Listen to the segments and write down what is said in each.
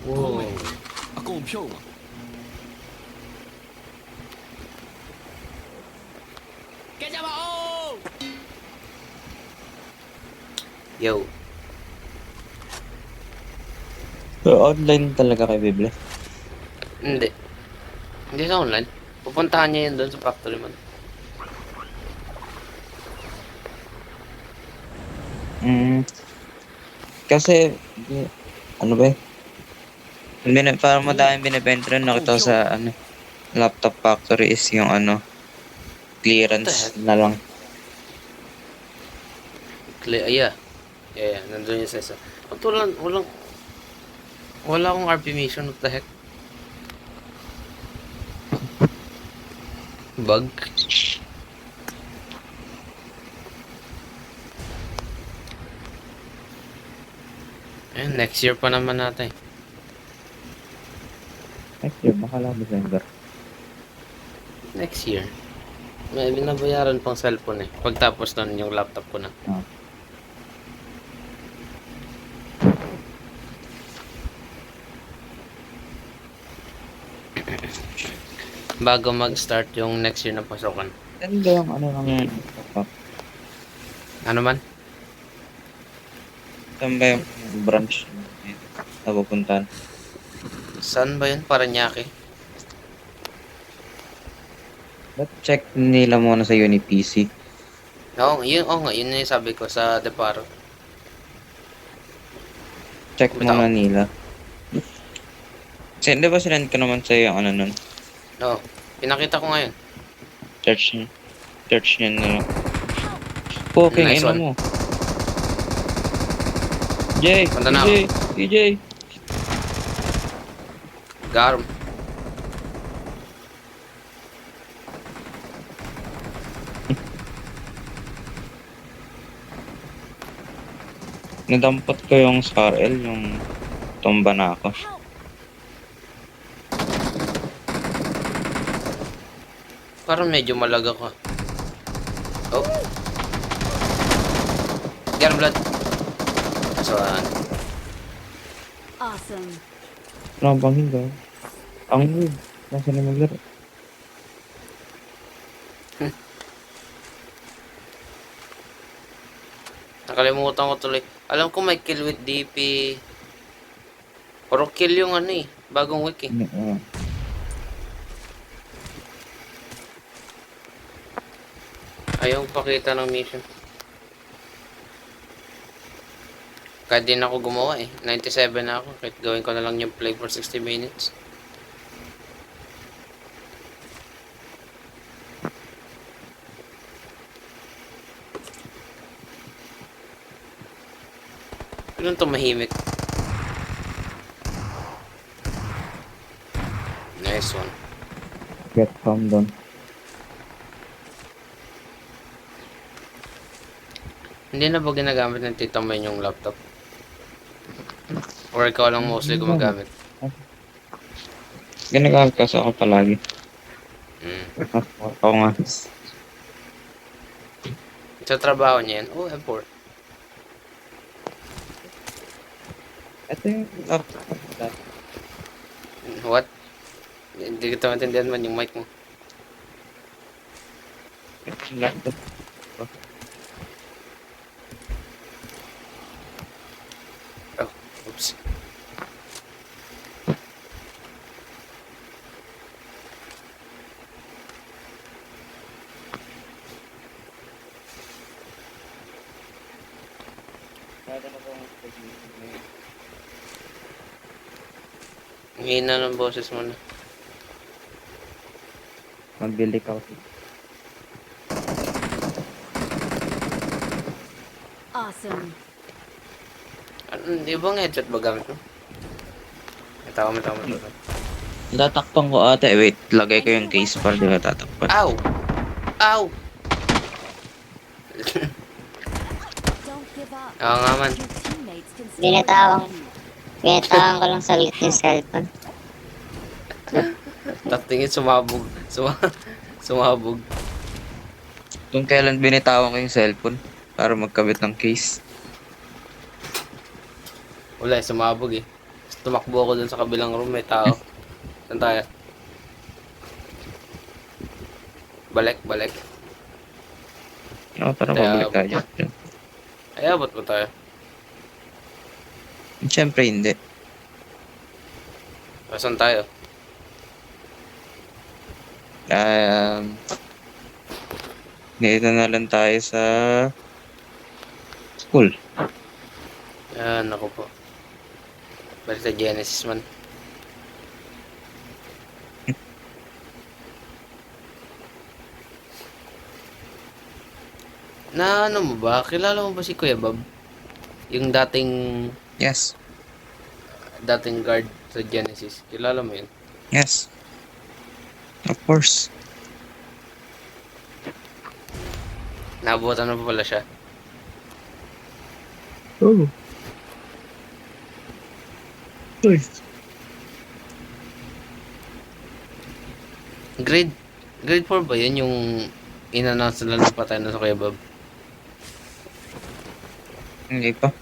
오. 아까운 표마. 깨잡아. Yo. So, online talaga kay Bible. Hindi. Hindi sa online. Pupuntahan niya yun doon sa factory man. Kasi, ano ba eh? Parang madaming binibenta rin nakita ko sa ano, laptop factory is yung ano, clearance na lang. Clear, yeah. Yeah, nandun yung sa isa. Ba't wala akong RP mission, what the heck? Bug? Eh, next year pa naman natin. Next year, baka lang December. Next year. May binabayaran pang cellphone eh. Pagtapos nun yung laptop ko na. Ah. Bago mag-start yung next year na pasukan. Ano ba yung ano lang yan? Ano man? Saan ba yung branch na pupuntahan? Saan ba yun? Paranaque? But check nila muna sa UniPC. Oo, yun yung sabi ko sa Deparo. Check Bitaw. muna nila. Kasi di ba sinend ko naman sa'yo yung ano nun? Oo, pinakita ko ngayon. Search nyo na lang. Okay, Nice ino one. mo. Jay! Punta na TJ! TJ! Garm. Nadampot ko yung SCAR-L, yung tumba na ako. Parang medyo malaga ka. Oh. Garm blood. Kasuhan. Awesome. Wala bang hindi? Ang good. Nasa na maglaro. Nakalimutan ko tuloy. Alam ko may kill with DP. Puro kill yung ano eh. Bagong week eh. Ayaw pakita ng mission. Kahit din ako gumawa eh. 97 na ako. Kahit gawin ko na lang yung play for 60 minutes. Ganun tumahimik. Nice one. Get calm down. Hindi na ba ginagamit ng tita mo yung laptop? Or ikaw lang mostly gumagamit? Ginagamit kasi ako palagi. Ako nga. Sa trabaho niya yan? Oh, M4. Ito yung laptop. What? Hindi kita maintindihan man yung mic mo. Laptop. Oh, oops. Ang hina ng boses mo na. Magbili ka ako. Awesome. Di ba ang headset ba gamit mo? May tao. Tatakpan ko ate. Wait, lagay ko yung case para di ba tatakpan. Ow! Ow! Don't give up. Oo nga man. Your teammates can still Binitawan ko lang saglit yung cellphone. Tatingin sumabog. Sumabog. Kung kailan binitawan ko yung cellphone para magkabit ng case. Wala, sumabog eh. tumakbo ako dun sa kabilang room, may tao. Saan tayo? Balik. Oo, tara, Kaya- pabalik tayo dyan. Ay, abot ba tayo? Siyempre, hindi. Saan tayo? Dito na lang tayo sa school. Ayan, ako po. Balik sa Genesis man. Na ano mo ba? Kilala mo ba si Kuya Bob? Yung Yes. dating guard sa Genesis. Kilala mo yun? Yes. Of course. Naabutan mo pa pala siya. Oh. Uy. Grade 4 ba yun yung in-announce nila ng patay na sa Kuya Bob? Hindi pa.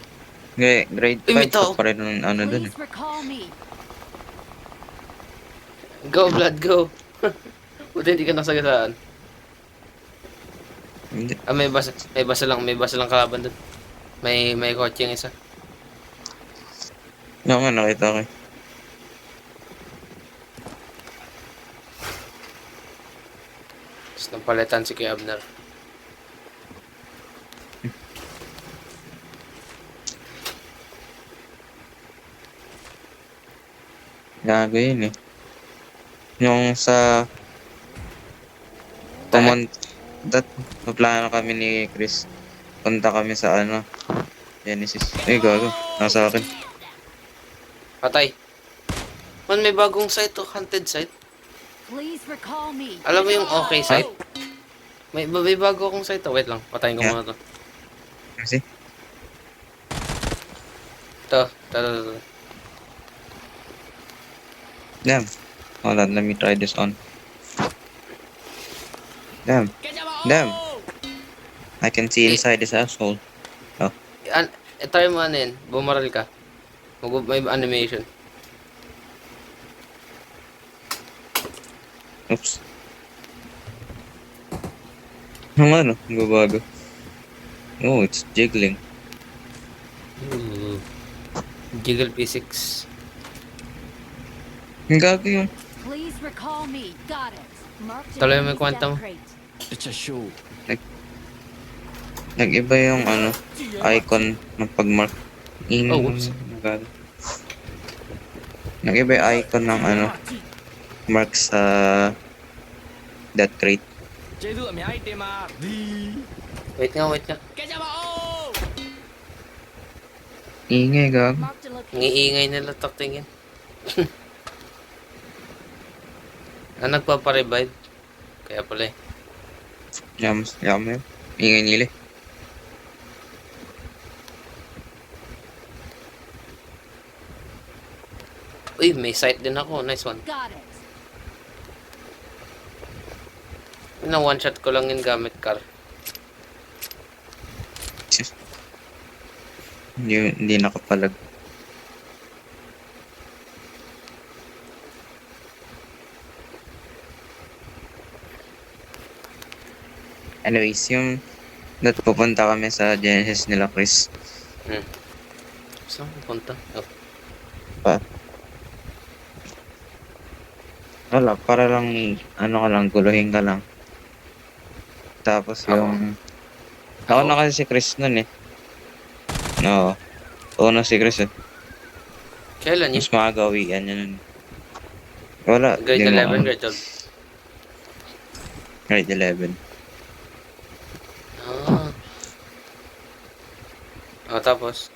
Grade Uy, may 5 tao. pa rin ng ano dun eh. Please recall me. Go, Blood, go! Buti hindi ka nasagasaan. Hindi. Ah, may basa lang kalaban dun. May kotse yung isa. Oo nga, nakita ko eh. Tapos napalitan si Kuya Abner. Gago yun eh. Yung sa maplano kami ni Chris. Punta kami sa ano, Genesis. Ay, gago. Nasa akin. Patay. Man, may bagong site to, haunted site. Please recall me. Alam mo yung okay site? May bago akong site to. Wait lang, patayin ko Yeah. muna to. Kasi, Ito. damn. Hold on, let me try this on. Damn. Damn. I can see inside this asshole. Try mo ano yun, bumaral ka. May animation. Oops. Ang ano, gabago. Oh, it's jiggling. Ooh. Jiggle P6. Ang gago yung... Please recall me. Got it. Marked Tuloy mo enemy's yung kwento mo. death crate. It's a show. Nag-iba yung ano, icon ng pagmark. Oh, whoops. God. Nag-iba yung icon ng ano, mark sa that crate. Chế dựa mày hay tìm mà. Đi. Wait nga. Cái nhà bảo. Ingay, gago. Marked a location. Ngiingay nila taktingin. Nagpaparevive. Kaya pala eh. Yam yun. Ingay nila. Uy, may sight din ako. Nice one. Got it. One shot ko lang yun gamit car. Hindi nakapalag. Anyways, yung pupunta kami sa Genesis nila, Chris. Saan pupunta? Oh. Wala, para lang, ano ka lang, guluhin ka lang. Tapos yung... Ako na kasi si Chris nun eh. Oo. Una si Chris eh. Kailan yun? Mas makagawian yun nun. Wala. Grade di mo 11, ano. grade 12. Grade 11. Tapos?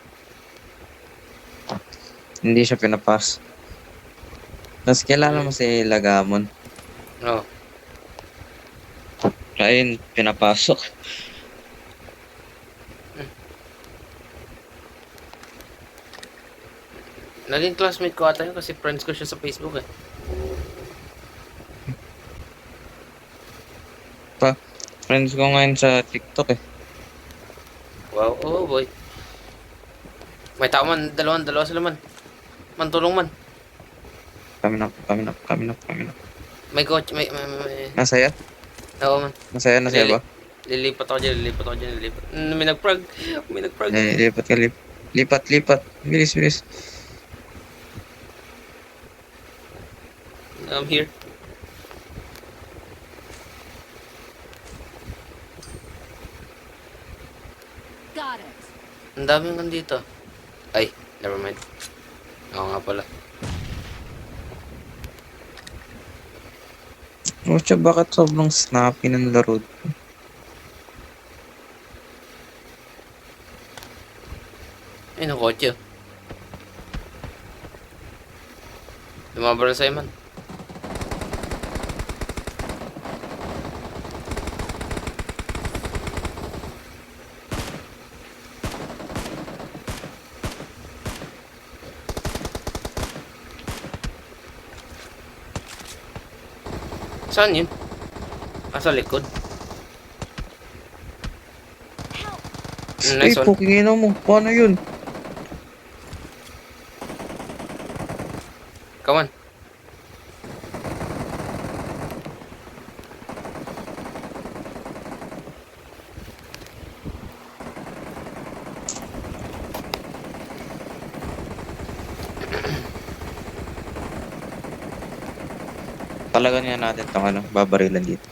Hindi siya pinapas. Tapos kilala mo si Lagamon. Oh. Ayun, pinapasok. Naging classmate ko ata yun kasi friends ko siya sa Facebook eh. Friends ko ngayon sa TikTok eh. Wow, oh boy. May tao man, dalawa sila man. Man, tulong man. Coming up, coming up, coming up, coming up. May coach, may... Nasaya? Oo man. Nasaya ba? Lilipat ako dyan, lilipat. May nag-frag. Lipat ka, lipat. Bilis, bilis. I'm here. Got it. Ang daming nandito. Ay, never mind. Oo nga pala. Rocha, bakit sobrang snappy ng laro? Ay, ng kotse. Lumabara sa'yo man. Saan yun? Sa likod. Ay, Nice one. puking ina mo. Paano yun? Come on. Talaga niya natin itong babarilan dito.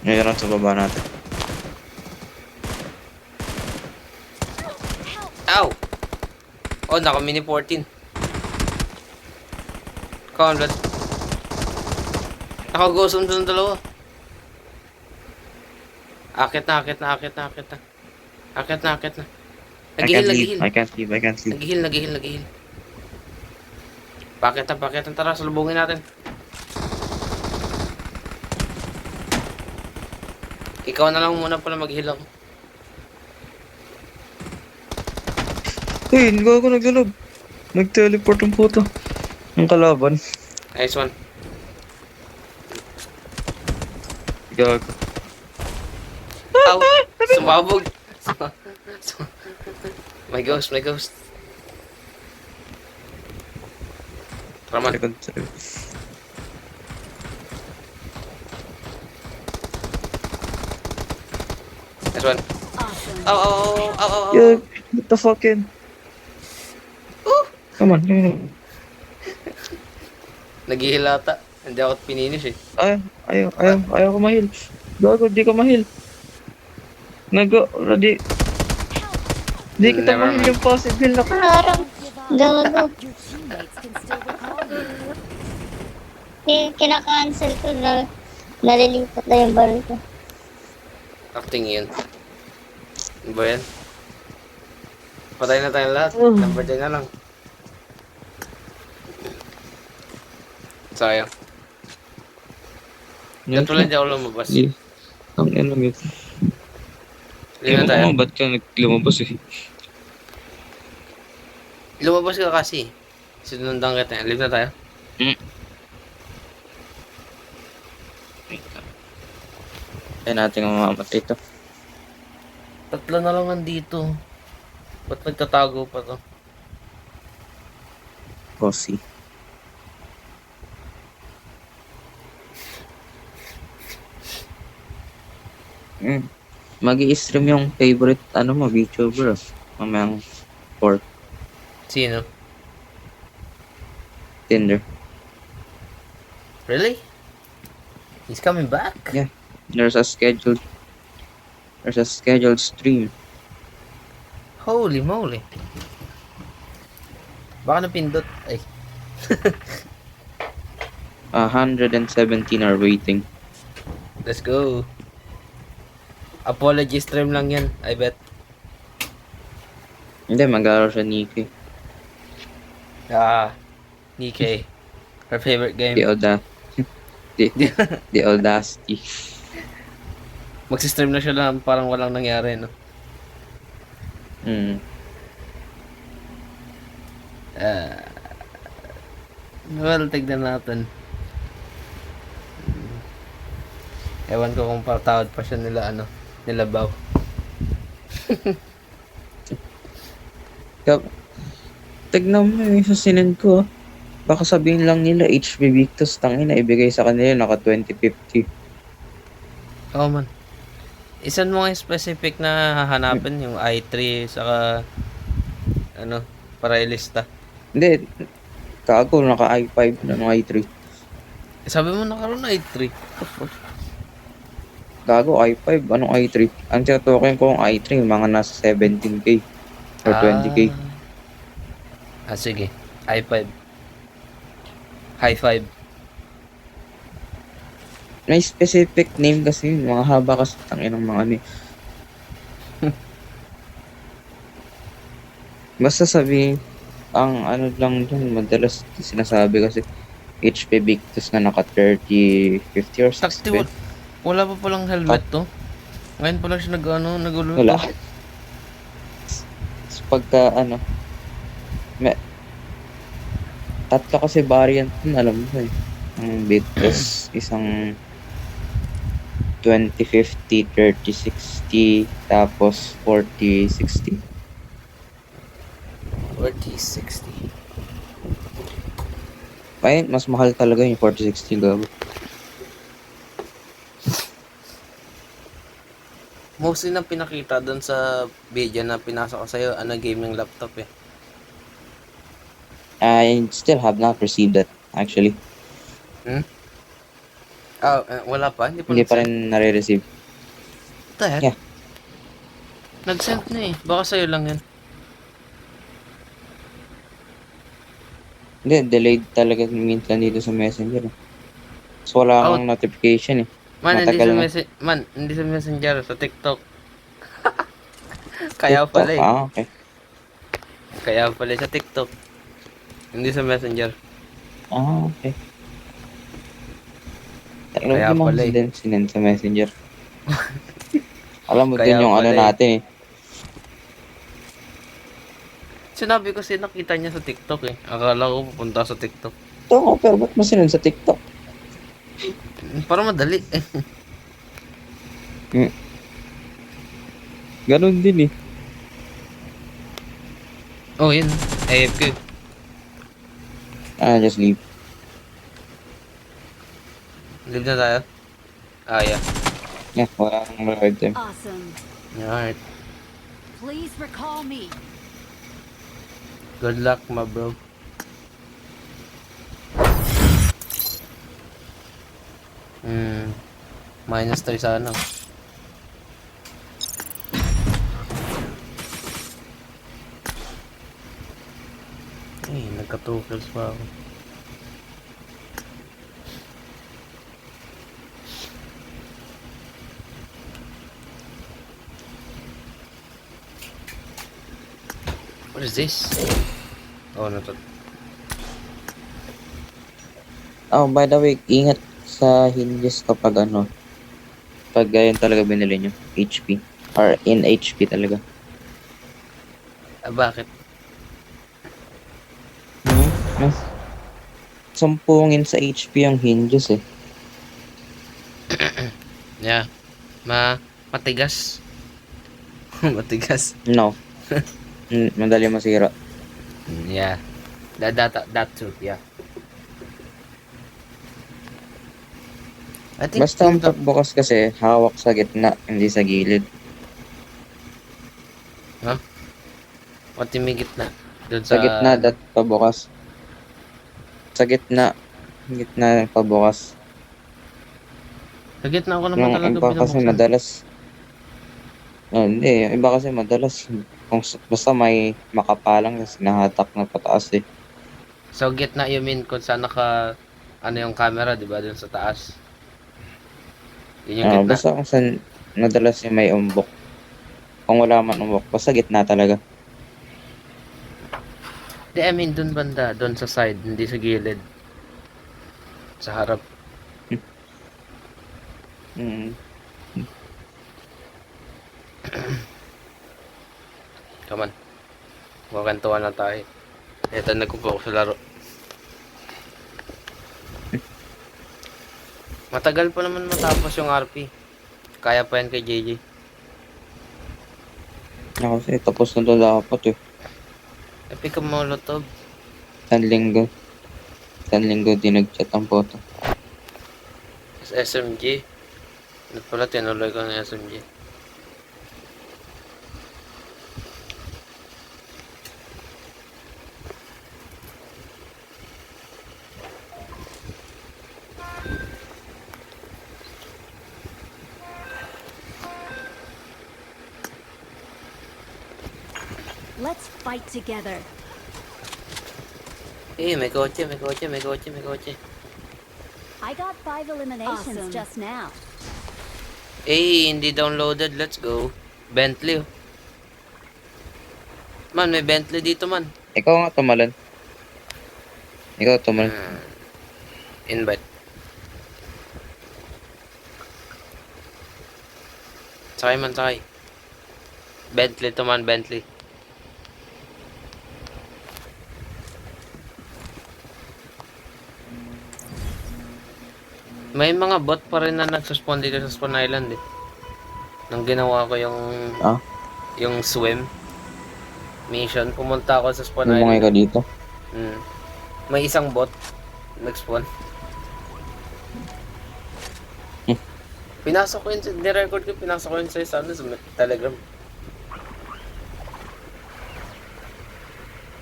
Ngayon sa baba natin. Ow! Oh, naka-mini 14. Come on, blood. Naka-ghost ng dalawa. Akit na. Naghihil. I can't leave. Naghihil. Pakitan. Tara, salubungin natin. Ikaw na lang muna pala mag-heal ako. Uy, gago naglalag. Nag-teleport ang puto. Ang kalaban. Nice one. Gago. Ow! Sumabog. May ghost. Tara man. Likod. Nice one. Awesome. Ow. Yeah, what the fucking? Come on. Naghihil ata. Hindi ako pininis eh. Ayaw ko mahil. Gago, di ka mahil. Di kita Never mahil mind. yung possible na Harang. Gago. Your teammates can still recall you. Kinakancel ko na. Nalilipat na yung baril ko. Acting yun. Ano ba yan? Patay na tayong lahat. Oh. Number 10 na lang. Sayang. Yan tuloy hindi ako lumabas. Ang ino mo. Hindi na tayo. Ba't ka lumabas eh? Lumabas ka kasi. Sinundan kita. Live na tayo. Ay natin ang mamamatay ito. Tatlo na lang nandito. Ba't nagtatago pa to? Bossy. Mag-i-stream yung favorite VTuber. Mamayang 4 Sino? Tinder. Really? He's coming back? Yeah. There's a scheduled stream. Holy moly. Baka napindot. Ay. 117 are waiting. Let's go. Apology stream lang yan, I bet. Hindi, mag-aaral siya Nikki. Nikkei. Her favorite game. The Audacity. Magsistream na siya lang parang walang nangyari, no? Well, tignan natin. Ewan ko kung patawad pa siya nila, nila Bao. Tignan mo yung sa sinend ko. Baka sabihin lang nila HP Victus tangina ibigay sa kanila naka 2050. Oo man. Isan mo nga yung specific na hahanapin, yung i3, saka, ano, para ilista. Hindi, kago naka i5 na no i3. Sabi mo nakaroon na i3. Gago i5, anong i3? Ang tinutukoy ko yung i3, mga nasa 17k or 20k. Sige. i5. High 5. May specific name kasi yun, mga haba kasi tangin ng mga ano. Basta sabi, ang ano lang dyan, madalas sinasabi kasi HP Victus na naka 30, 50 or 60. Sakti, wala pa palang helmet to. Ngayon pa lang siya nag-ulot. Wala. So, pagka ano, may, tatlo kasi variant yun, alam mo eh. Ang Victus, isang 2050, 3060, tapos 4060. 4060. Ay, mas mahal talaga yung 4060 gago. Mostly na pinakita doon sa video na pinasa ko sa'yo, gaming laptop eh. I still have not received that, actually. Wala pa? Hindi pa Hindi pa nag-send? rin nare-receive. What the heck? Yeah. Nag-send na eh. Baka sa'yo lang yan. Hindi, delayed talaga minsan dito sa Messenger. So, wala akong notification eh. Man, Matagal na. hindi sa Messenger, sa TikTok. Kaya pala eh. Ah, okay. Kaya pala sa TikTok. Hindi sa Messenger. Ah, okay. Kaya Kaya mo pala eh. din sinend sa Messenger. Alam mo Kaya din yung ano pala eh. natin eh. Sinabi ko nakita niya sa TikTok eh. Akala ko pupunta sa TikTok. Oo, pero ba't mo sinend sa TikTok? Para madali eh. Ganon din eh. Oh, yun. AFK. Just leave. Live na tayo. Yeah. Yeah, wala akong record time. Awesome. Alright. Please recall me. Good luck, my bro. -3 sana. Ay, nagka-2 kills pa ako. What is this? Oh, natot. Oh, by the way, ingat sa hinges kapag ano. Pag ganyan talaga binili nyo. HP. Or in HP talaga. Bakit? Mas sumpungin sa HP ang hinges eh. Yeah. Matigas. Matigas. No. Madali masira. Yeah. That too, yeah. I think Basta ang pagbukas kasi, hawak sa gitna, hindi sa gilid. What yung may gitna? Doon Sa gitna, pabukas. Sa gitna. Gitna pabukas. Sa gitna ako Yung naman talaga iba kasi binubuksan. madalas. Hindi, yung iba kasi madalas. Basta may makapalang kasi nahatak na pataas eh. So gitna you mean kung saan yung camera, di ba? Doon sa taas. Yun yung gitna. Basta kung saan madalas yung may umbok. Kung wala man umbok, basta gitna talaga. Di, I mean doon banda, doon sa side, hindi sa gilid. Sa harap. Mm. Come on. Makantuan na tayo. Ito, nagkukuha sa laro. Matagal pa naman matapos yung RP. Kaya pa yan kay JJ. Kasi tapos na to dapat eh. Epic ang Molotov. San linggo. San linggo din nag-chat ang photo. SMG. Ano pala, tinuloy ko ng SMG. Let's fight together. May kotse, may kotse, may kotse, may kotse. I got 5 eliminations Awesome. just now. Hindi downloaded. Let's go. Bentley. Oh. Man, may Bentley dito, man. Ikaw nga tumalan. Ikaw tumalan. Invite. Sakay man, sakay. Bentley to man, Bentley. May mga bot pa rin na nagsuspawn dito sa Spawn Island eh. Nung ginawa ko yung Ah? yung swim mission, pumunta ako sa Spawn Bumungay ka Island. dito. May isang bot nag-spawn. Pinasok ko yun, ni-record ko, pinasok ko yun sa Telegram.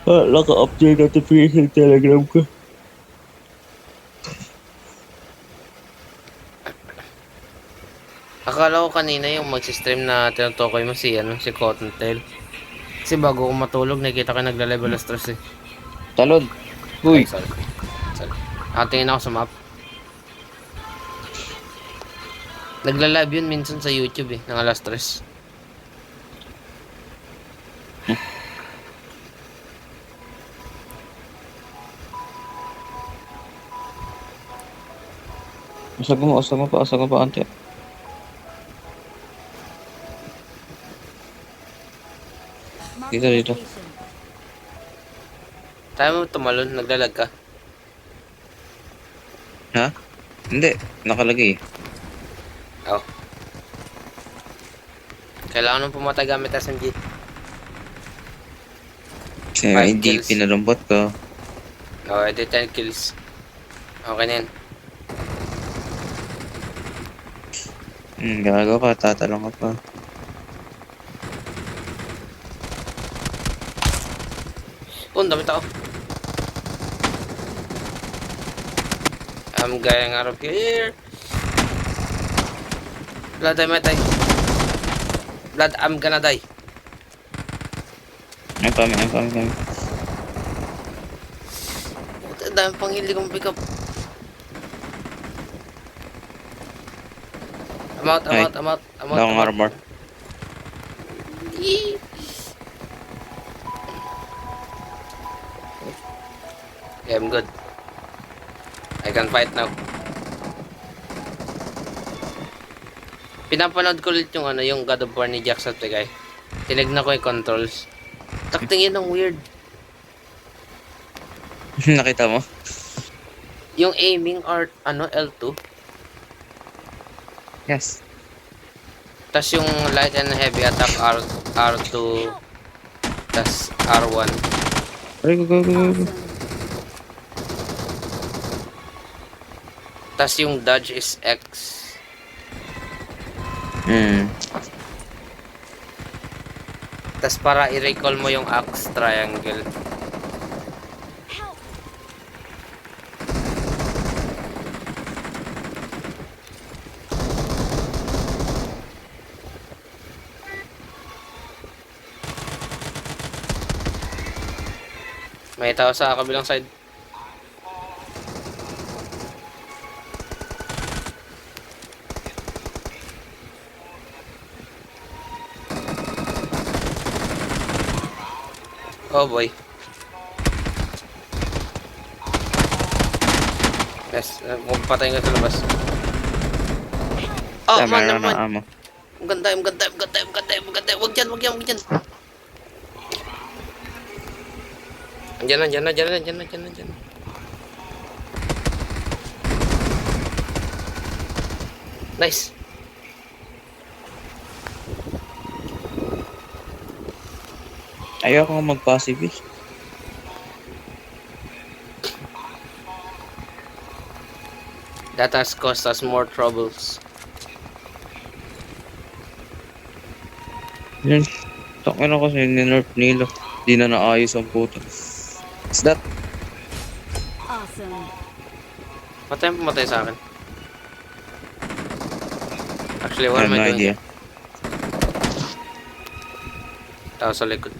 Naka-update notification Telegram ko. Akala ko kanina yung mag-stream na tinutukoy mo si Cottontail. Kasi bago ko matulog, nakita ko nagla-level of stress eh. Talon. Ay, Uy. sorry. Tingin ako sa map. Nagla-live yun minsan sa YouTube eh, ng alas 3. Usag mo pa, ante. Mark Dito, the dito. location. Tayo mo tumalon, naglalag ka. Ha? Hindi, nakalagay. Oh. Kailangan nung pumatay gamit SMG. Kasi Five hindi kills. pinalumbot ko. Oh, edi 10 kills. Okay na yan. Gago ka, tatalong ka pa. Oh, ang dami tao. I'm getting out of here. Blood, I might die. Blood, I'm gonna die. Ang pami. Ang dami pang hindi kong pick up. I'm out. Wala akong armor. Yee. Okay, I'm good. I can fight now. Pinapanood ko ulit yung God of War ni Jacksepticeye. Tinignan ko yung controls. Takting yun ang weird. Nakita mo? Yung aiming art, L2. Yes. Tas yung light and heavy attack R2. Tas R1. Ay, go. Tas yung dodge is X. Tas para i-recall mo yung axe triangle. May tao sa kabilang side. Oh boy. Yes, patayin ka sa labas. Oh, man, Meron naman. ng amo. Ang ganda. Wag dyan. Andyan. Nice. Ayoko nga mag-pacifist. That has caused us more troubles. Yun. Takin na kasi ninerf nila. Di na naayos ang puto. Is that? Awesome. Patay mo pumatay sa akin. Actually, I what have am no I doing? idea. Tao sa likod.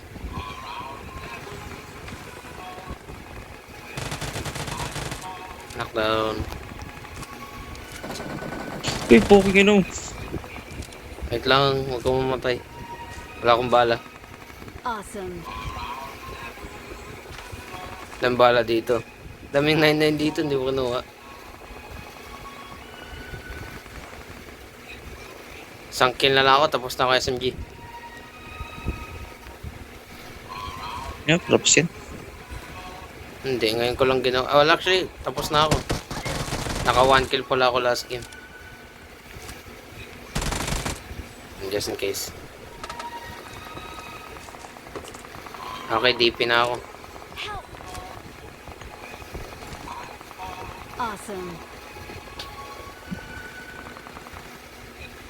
Knockdown. Uy, poking ino. Wait lang, huwag kang mamatay. Wala akong bala. Awesome. Walang bala dito. Daming 99 dito, hindi ko kinuha. Isang kill na lang ako, tapos na ako SMG. Yeah, props yan. Hindi, ngayon ko lang ginawa. Ah, well, actually, tapos na ako. Naka 1 kill pala ako last game. Just in case. Okay, DP na ako. Help. Awesome.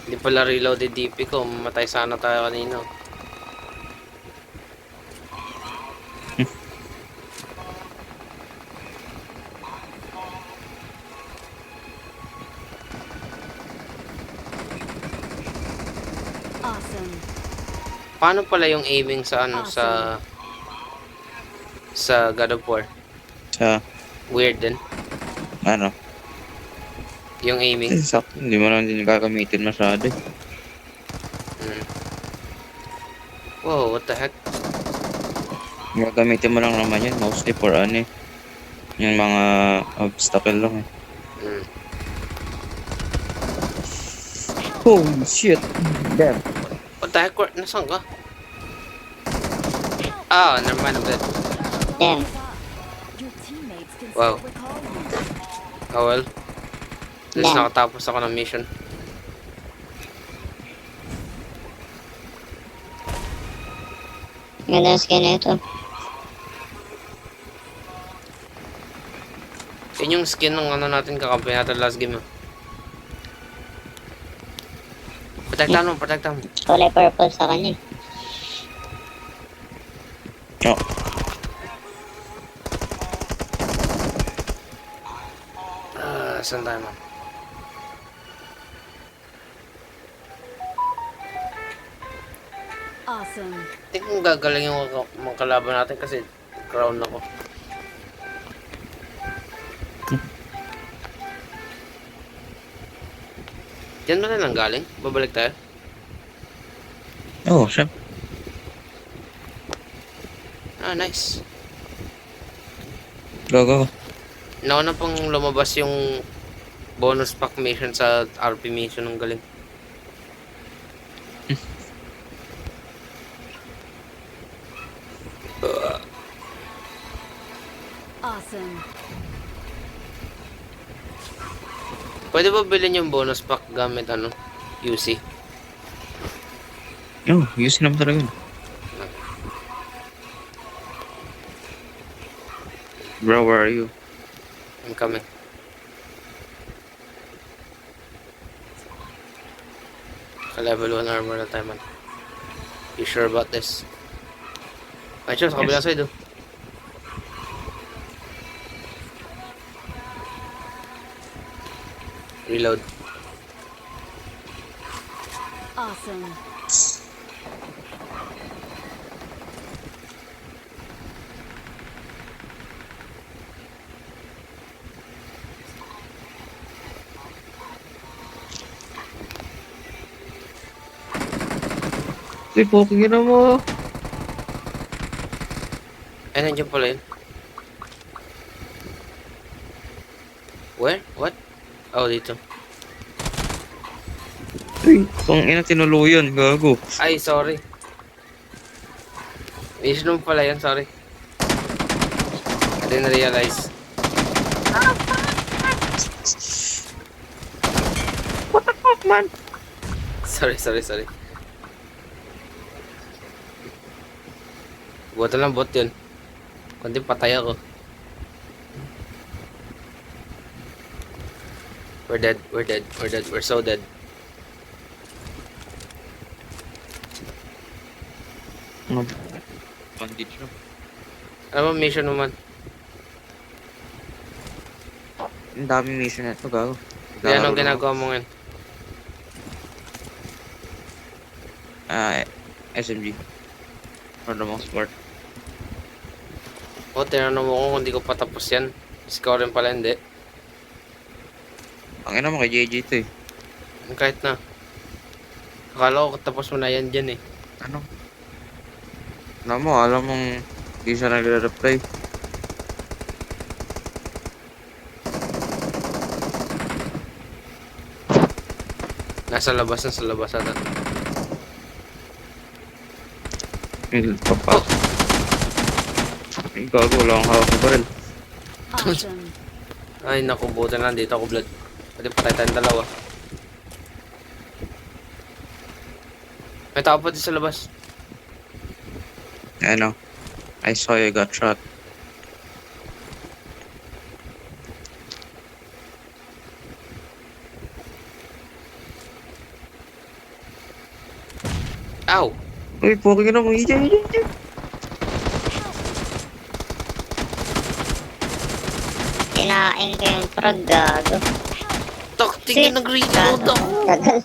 Hindi pala reloaded DP ko. Mamatay sana tayo kanina. Awesome. Paano pala yung aiming sa ano sa God of War? Sa, Weird din. ano? Yung aiming. Sakto, hindi mo naman din gagamitin masyado. Hmm. Wow, what the heck? Gagamitin mo lang naman yun, mostly for ano eh. Yung mga obstacle lang eh. Hmm. Holy shit! Damn. What the heck? Nasaan ka? Ah, never mind. I'm dead. Damn. Your teammates can Wow. still recall you. Oh well. At least Yeah. nakatapos ako ng mission. Ganda ang skin na ito. Yun yung skin ng ano natin, kakampi natin last game. Protektahan mo, protektahan mo. Kulay purple sa kanya. Oh, Saan tayo man? Awesome. Hindi kong gagaling yung mga kalaban natin kasi crown ako. Diyan ba na lang galing? Babalik tayo? oh, syempre. Ah, nice. Go, go, go. Nauna pang lumabas yung bonus pack mission sa RP mission ng galing. Awesome. Pwede ba bilhin yung bonus pack gamit ano? UC? Oh, use naman talaga yun. Bro, where are you? I'm coming. Level 1 armor na tayo man. You sure about this? Ay, siya, sa kabilang side oh. Reload. Awesome. Uy, poking ina mo. Ay, nandiyan pala yun. Where? What? Oh, dito. Uy, tong ina tinuluyan, gago. Ay, sorry. Mission mo pala yun, sorry. I didn't realize. What the fuck, man? Sorry. Buta lang bot yun. Kundi patay ako. We're dead. We're dead. We're dead. We're so dead. Ano? Bandage na. Ano ba mission mo man? Ang daming mission na ito, gago. Yan ang Naglalaro lang ginagawa mo ngayon. ako. SMG. For the most part. O, tinanong mo ko kung hindi ko patapos yan. Ikaw rin pala hindi. Ang ina mo kay JJ to eh. Kahit na. Akala ko tapos mo na yan dyan eh. Ano? Alam mong hindi siya nagre-reply. Nasa labas ata. Papasok. Ay, gago, wala akong hawak na baril. Awesome. Ay, naku, buta na. Dito ako, blood. Pwede patay tayong dalawa. May tao pa dito sa labas. Ano? I saw you got shot. Ow! Uy, poking na mo. EJ. Kinain ko yung frog, gago. Tok, tingin, nag-reload ako. Tagal.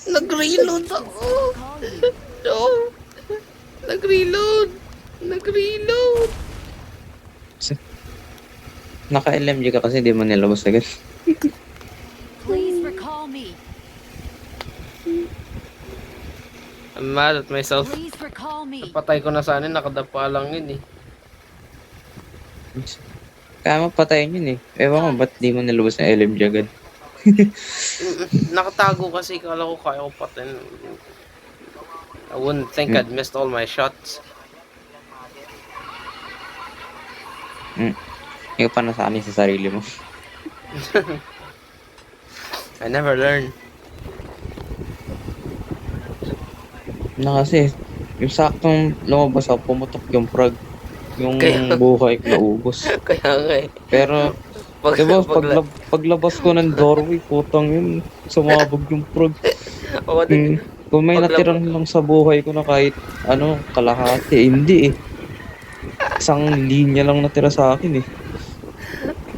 Nag-reload ako. No. Nag-reload. Naka-LMG ka kasi di mo nilabas agad. Please recall me. I'm mad at myself. Please recall me. Patay ko na sana, nakadapa lang yun eh. Kaya mapatayin yun eh. Ewan ko, ba't di mo nilabas ng LMG agad? Nakatago kasi, kala ko kaya ko patayin. I wouldn't think I'd missed all my shots. Hindi ka pa nasanay sa sarili mo. I never learn. Na kasi, yung saktong lumabas ako, pumutok yung frog. Yung Kaya- buhay ko naubos. Kaya nga eh. Pero, Pag, diba, pag, paglabas ko ng doorway, putang yun, sumabog yung frog. ako din, Kung may Paglab- natirang lang sa buhay ko na kahit, kalahati, hindi eh. Isang linya lang natira sa akin eh.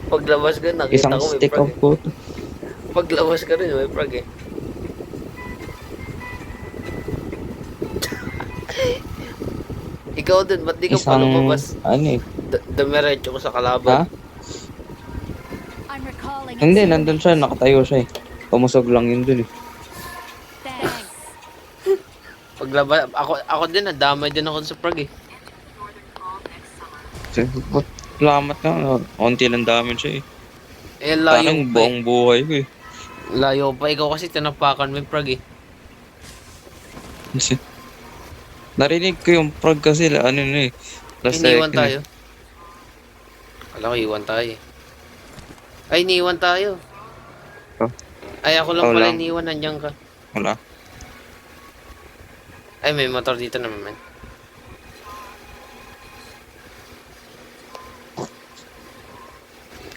paglabas ko, nakita Isang ko may stick frog of eh. coat. Paglabas ka rin, may frog eh. Ikaw din, ba't di ka pa lumabas? Ano eh. Dumiretso ko sa Ha? kalaban. I'm recalling a Hindi, team- nandun siya, nakatayo siya eh. Pumusog lang yun dun eh. Thanks. Paglabas, ako din, nadamay din ako sa frog eh. Ba't salamat na, konti lang damage siya eh. Eh, layo Parang pa eh. buong buhay ko eh. Layo pa. Ikaw kasi tinapakan mo yung frog eh. Kasi, narinig ko yung frog kasi, ano na eh. Last Iniwan second tayo. Alam ko, iwan tayo eh. Ay, iniwan tayo. Oh. Ay, ako lang Ikaw pala lang. iniwan. Nandiyan ka. Wala. Ay, may motor dito naman, man.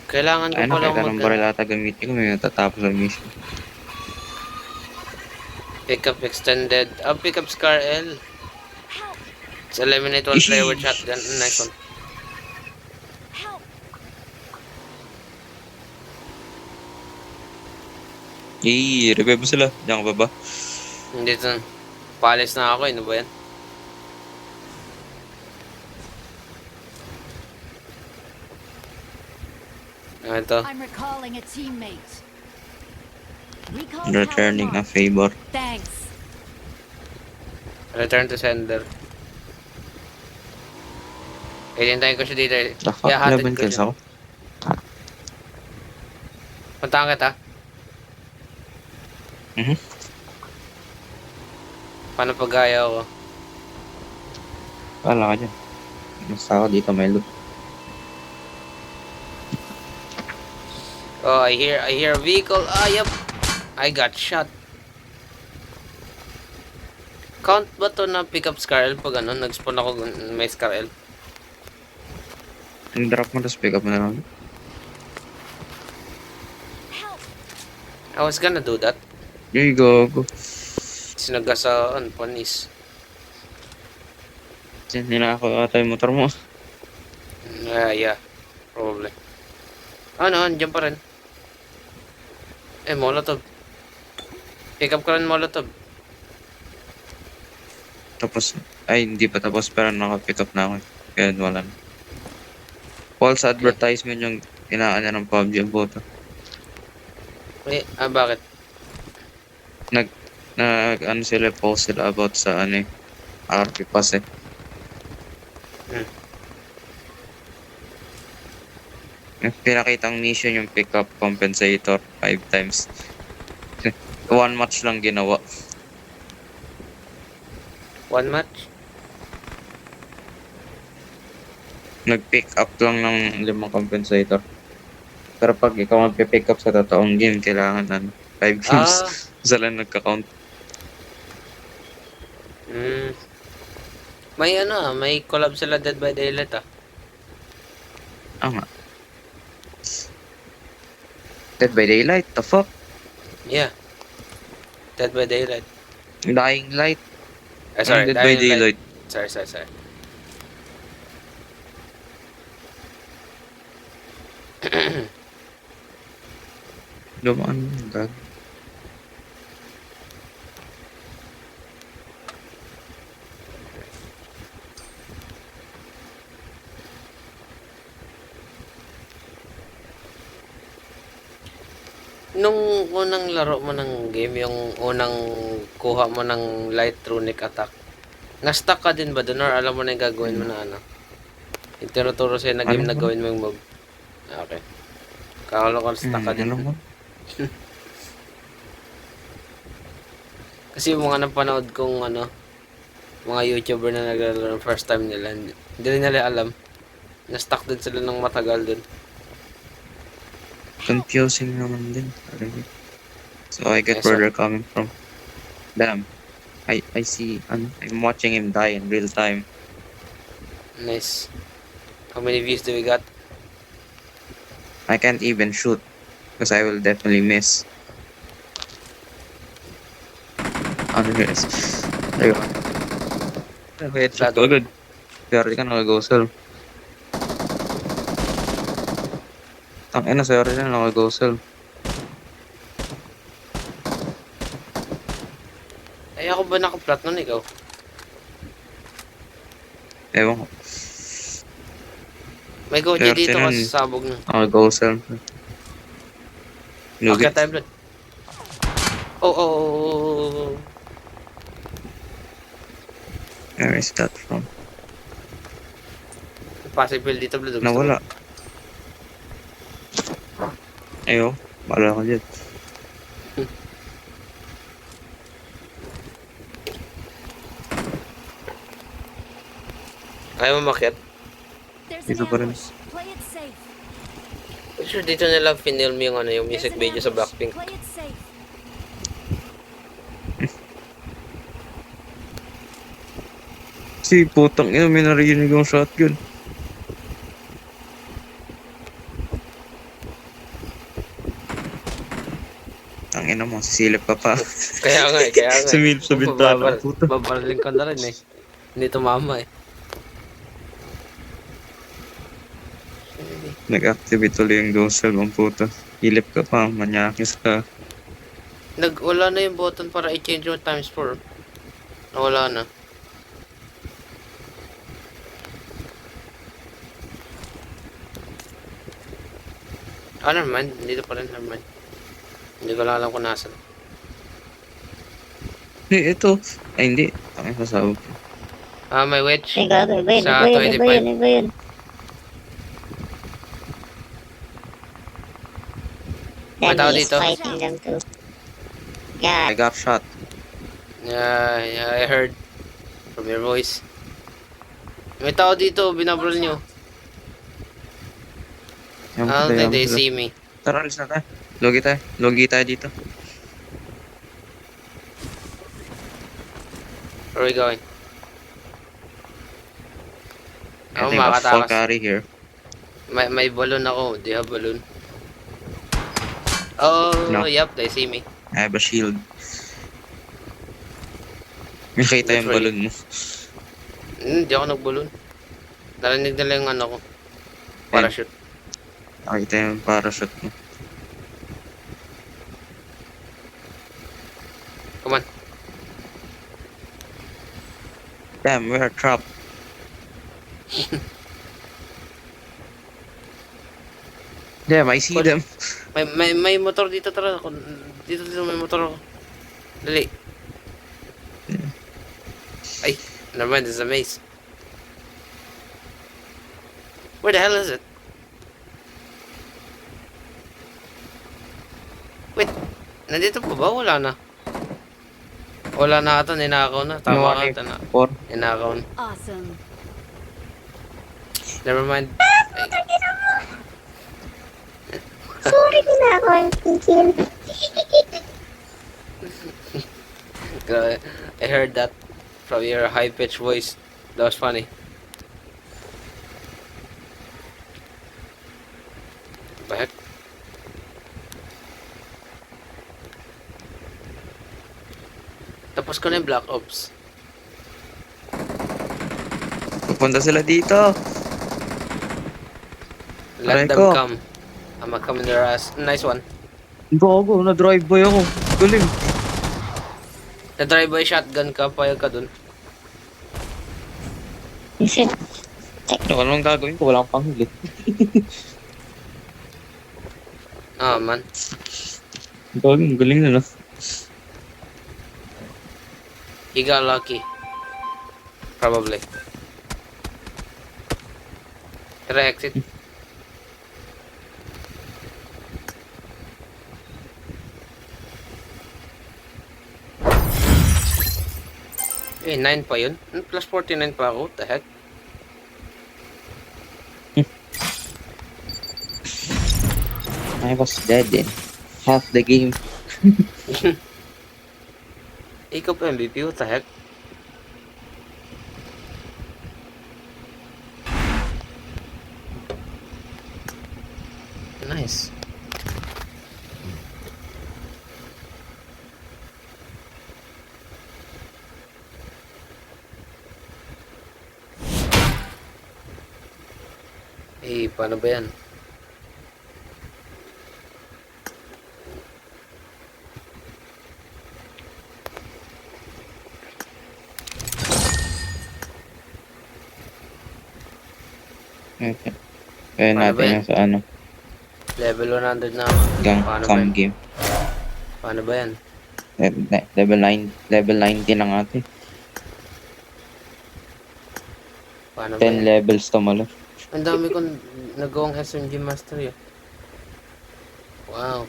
Kailangan ko Ay, pala nakita ng baril ata gamitin ko, may natatapos ang mission. pick up extended. Pick up Scar L. Let's eliminate one player with shotgun. Nice one. Help. Revive mo sila. Diyan ka ba? Dito. Palis na ako. Ano ba yan? Ito. I'm recalling a teammate. Recall Returning a power favor. mark. Thanks. Return to sender. Itintayin ko siya dito. The fuck, Ihahatid 11 ko kills siya. ako. Puntahan kita. Mhm. Paano pag-gaya ako? Wala ka dyan. Basta ako dito may loot. Oh, I hear a vehicle. Yep. I got shot. Count ba to na pick up Scar L pag ano, nag-spawn ako may Scar L? Yung drop mo, tapos pick up mo na lang. Help. I was gonna do that. Ay, gago. Sinagasaan, panis. Ninakaw ata yung motor mo. Yeah. Probably. Ano, andyan pa rin. Molotov. Pick up ka rin Molotov. Tapos, ay, hindi pa tapos pero naka-pick up na ako. Kaya wala na. False advertisement yung inaanya ng PUBG ang boto. Bakit? Ano sila, post sila about sa RP pass eh. Yung pinakitang mission yung pick up compensator 5 times. 1 match lang ginawa. 1 match? Nag-pick up lang ng 5 compensator. Pero pag ikaw magpipick up sa totoong game, kailangan 5 games. Isa lang nagka-count. May collab sila Dead by Daylight Nga. Dead by Daylight? The fuck? Yeah. Dead by Daylight. Dying Light? Sorry, Dead by Dying Light. Daylight. Sorry. Lumaan mo, gag. Nung unang laro mo ng game, yung unang kuha mo ng light runic attack, na-stuck ka din ba dun or alam mo na yung gagawin mo na ano? Yung tinuturo sa'yo na game Ano na ba? gawin mo yung move. Okay. Kakalo ka stuck ka din. Ano mo? Kasi yung mga napanood kong mga YouTuber na naglalaro first time nila, hindi rin nila alam. Na-stuck din sila ng matagal dun. Confusing naman din. So I get Yes, where sir. they're coming from. Damn. I see, I'm watching him die in real time. Nice. How many views do we got? I can't even shoot. Because I will definitely miss. Yes. There you go. Wait, shot ko agad. Sorry ka naka-go sell. Sorry na naka-go sell. Ay, ako ba naka-plat nun ikaw? Ewan ko. May goji Swerte dito nun. kasi sabog na. Naka-go sell. Okay, Nugget. time blood. Oh. Where is that from? Possible dito blood. Nawala. Ayo, bala ko dyan. Ayaw mo makiat. There's Dito an pa rin. ambush. Play it safe. Sure, dito nila finilm yung yung There's music an video sa ambush. Blackpink. Play it safe. Si putang ina, may narinig yung shotgun. Ang ina mo, sisilip ka pa. Kaya nga. Sumilip sa bintana, puta. Babaraling ka na rin eh. Hindi tumama eh. Nag-activate ulit yung dosel ng puta. Hilip ka pa, manyakis ka. Wala na yung button para i-change yung times 4. Wala na. Never mind. Dito pa rin, never mind. Hindi ko lang alam kung nasan. Ito. Ay, hindi. Ang sasabog. May wedge. Ay, gago. Iba yun, Sa iba yun, 25. iba yun, iba yun. May tao Daddy is dito. fighting them too. I Yeah, got shot. Yeah, I heard from your voice. May tao dito, binabrol nyo. Yan I don't pala, think yan they pala. see me. Tara, alis na tayo. Logi tayo. Logi tayo dito. Where are we going? I Ako think a full makatakas. carry here. May balloon ako. Do you have balloon? Oh, No. yep, they see me. I have a shield. Nakita yung Literally. balon mo. Hindi ako nagbulon. Narinig nila yung ano ko. Parachute. Nakita yung parachute mo. Come on. Damn, we're trapped. Damn, I see Well, them. May motor dito, tara. Dito may motor ako. Dali. Ay, never mind, it's a maze. Where the hell is it? Wait, nandito pa ba? Wala na. Wala na ata, ninakaw na. Tama ka ata na. Or, Ninakaw na. Awesome. Never mind. Ay, Sorry na ako ang tigil. I heard that from your high-pitched voice. That was funny. Back. Tapos ko na yung Black Ops. pupunta sila dito. Let Aray them ko. come. I'ma come in their ass. Nice one. Gogo, na-drive by ako. Galing. Na-drive by shotgun ka, payag ka dun. Shit. Ano anong gagawin ko? Wala akong panghuli. Ah, man. Galing na, no? He got lucky. Probably. Tara, exit. Eh, 9 pa yun? Plus 49 pa ako? What the heck? I was dead in half the game. Ikaw pa MVP? What the heck? Nice. Eh, paano ba yan? Okay. Kaya Paano ba natin yan? yung sa ano, Level 100 na ako. gang Paano ba cam yan? game. Paano ba yan? Level 90 lang ate. Paano ba 10 yan? levels to malo. Ang dami kong nagawang SMG Mastery. Wow.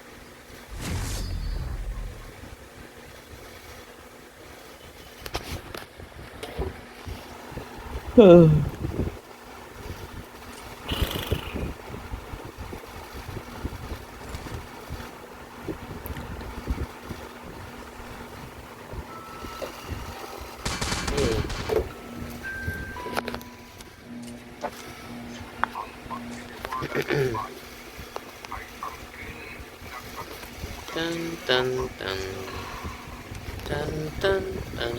Hmm. Dun, dun, dun. Dun, dun, dun.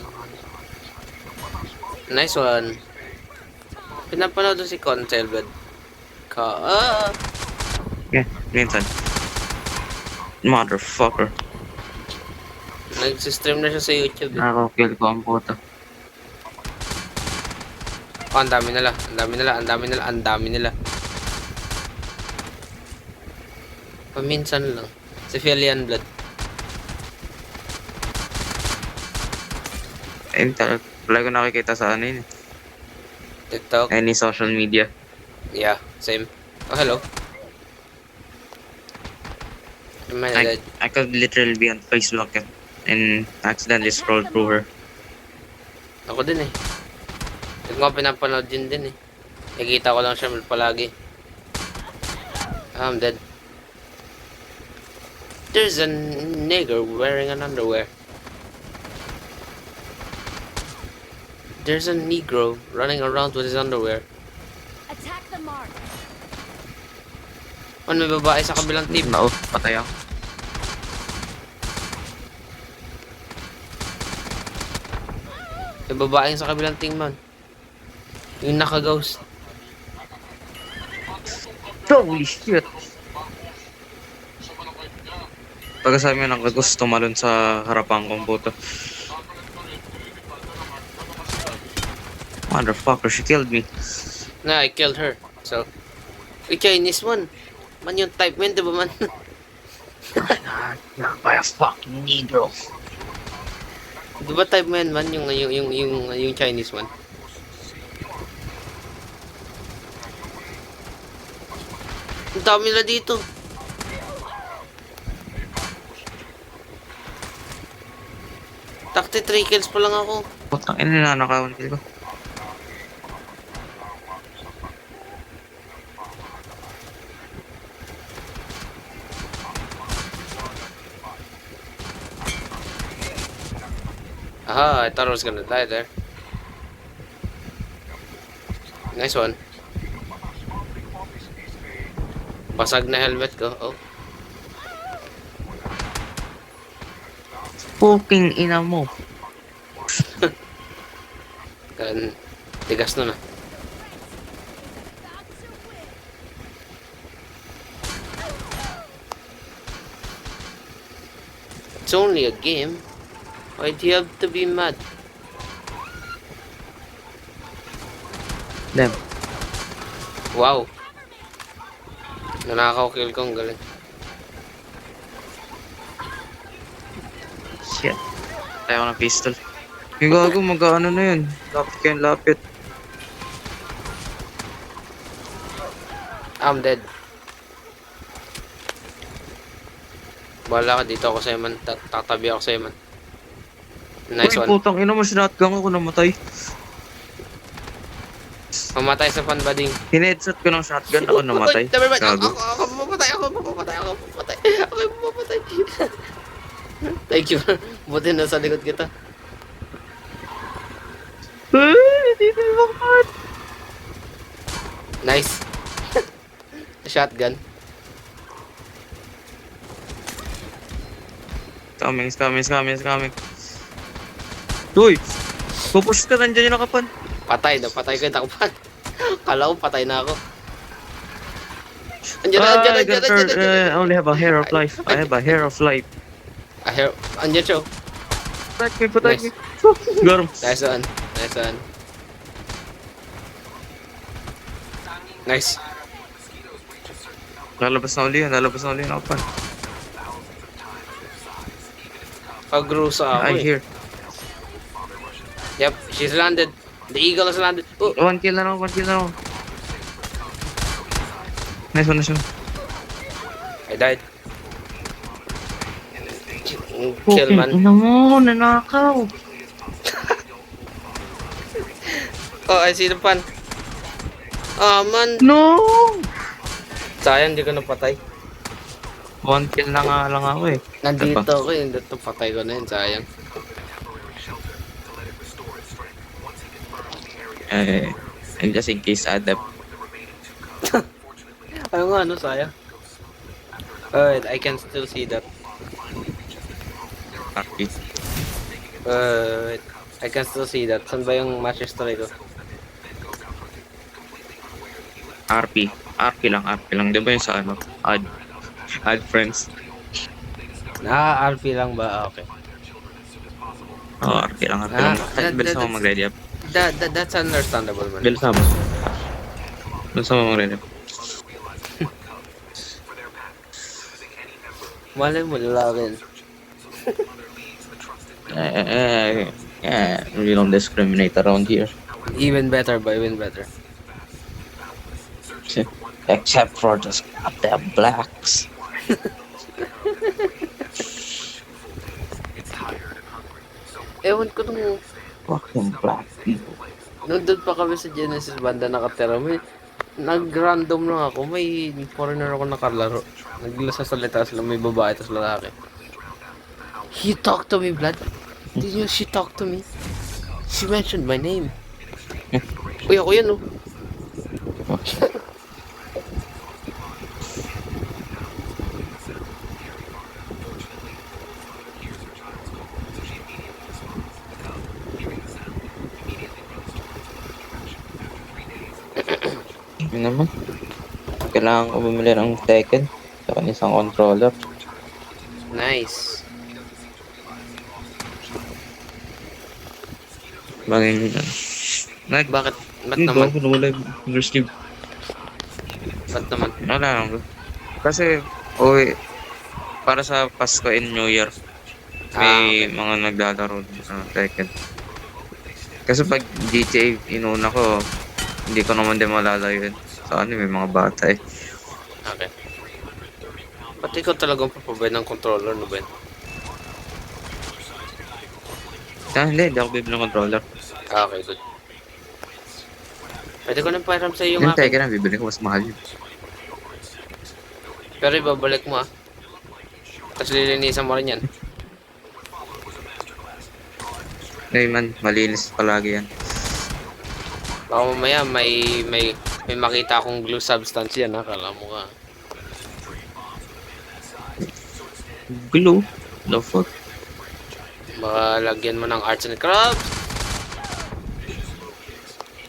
Nice one. Pinapanood ko si Concelbed. Yeah, minsan. Motherfucker. Nag-stream na siya sa YouTube. Eh. Nakakill ko ang puto. Oh, ang dami nila. Ang dami nila. Paminsan lang. Si Felian Blood. Ayun talaga ko nakikita sa ano yun. TikTok. Any social media. Yeah, same. Oh, hello. I could literally be on Facebook and accidentally scroll through her. Ako din eh. Hindi ko nga pinapanood yun din eh. Nakikita ko lang siya palagi. I'm dead. There's a nigger wearing an underwear. There's a negro running around with his underwear. Attack the mark. May babae sa kabilang team. Oh, patay ako. May babae sa kabilang team man. Yung naka-ghost. Holy shit! Pagkasabi mo gusto tumalon sa harapang komputer. Motherfucker, she killed me. Na, I killed her. So, Chinese one. Man yung type man, di ba man? By a fucking negro. Di ba type man man yung Chinese one? Ang dami nila dito. Takti 3 kills pa lang ako. Putang ina, nanakawan kill ko. Aha, I thought I was gonna die there. Nice one. Basag na helmet ko. Oh. Fucking ina mo. Kan, tigas nun ah. It's only a game. Why do you have to be mad? Damn. Wow. Nanakaw kill ko, ang galing. Shit. Tayo ng pistol. Yung gago, mag-ano na yun. Lapit kayo, lapit. I'm dead. Bahala ka dito ako sa'yo man. Tatabi ako sa'yo man. Nice Uy, one. putang ina mo, sinatgang ako namatay. Mamatay sa fanbading. Hinheadshot ko ng shotgun, ako namatay. Uy, never mind. Gago. Ako mapapatay. Ako mapapatay. Thank you. Buti na sa likod kita. Dito yung bakit? Nice. Shotgun. Coming. Uy! Pupush ka, nandiyan yung nakapan. Patay ko yung takpan. Kala ko patay na ako. Andiyan na. I only have a hair of life. I have a hair of life. Andiyan siya. Protect me. Garum. Nice one. Nice. Lalabas na uli yun nakapan. Pagrusa ako I eh. hear. Yep, she's landed. The eagle has landed. Oh, One kill na lang. Nice one. I died. Kill man. Ina mo, nanakaw. Oh, I see the pan. Ah, man. No! Sayang, di ko napatay. One kill na nga lang ako eh. Nandito ako eh. Dito patay ko na yun. Sayang. And just in case adapt. Ayaw nga, ano, sayang. Wait, I can still see that. Arky. Wait, I can still see that. Saan ba yung match history ko? RP lang. Di ba yung sa ano? Add friends. RP lang ba? Ah, okay. Oh, RP lang. Bilis mo mag-ready up. That's understandable, man. Bilis mo mag-ready up. Malay mo, lalaki. We don't discriminate around here. Even better. Except for the goddamn blacks. Ewan ko nung Fucking black people. doon pa kami sa Genesis banda nakatira, nag-random lang ako, may foreigner ako nakalaro. Nagsasalita sila, may babae tapos lalaki. He talked to me, Vlad. Did you know she talked to me? She mentioned my name. Uy, ako yan, oh. Yun naman. Kailangan ko bumili ng Tekken. Saka isang controller. Nice. Bagay Bakit? Ba't naman? Wala yung Steve. Ba't naman? Wala lang bro. Kasi, uy, para sa Pasko and New Year, may mga naglalaro ng Tekken. Kasi pag GTA inuna ko, hindi ko naman din malalayo yun. Sa ano, may mga bata eh. Okay. Ba't ikaw talagang papabay ng controller, no Ben? Hindi ako bibili ng controller. Okay, good. Pwede ko nang pairam sa iyo yung Yung akin. Tekken na bibili ko, mas mahal yun. Pero ibabalik mo Tapos lilinisan mo rin yan. Ngayon man, malinis palagi yan. Baka mamaya may makita akong glue substance yan Kala mo ka. Glue? The fuck? Baka lagyan mo ng arts and crafts.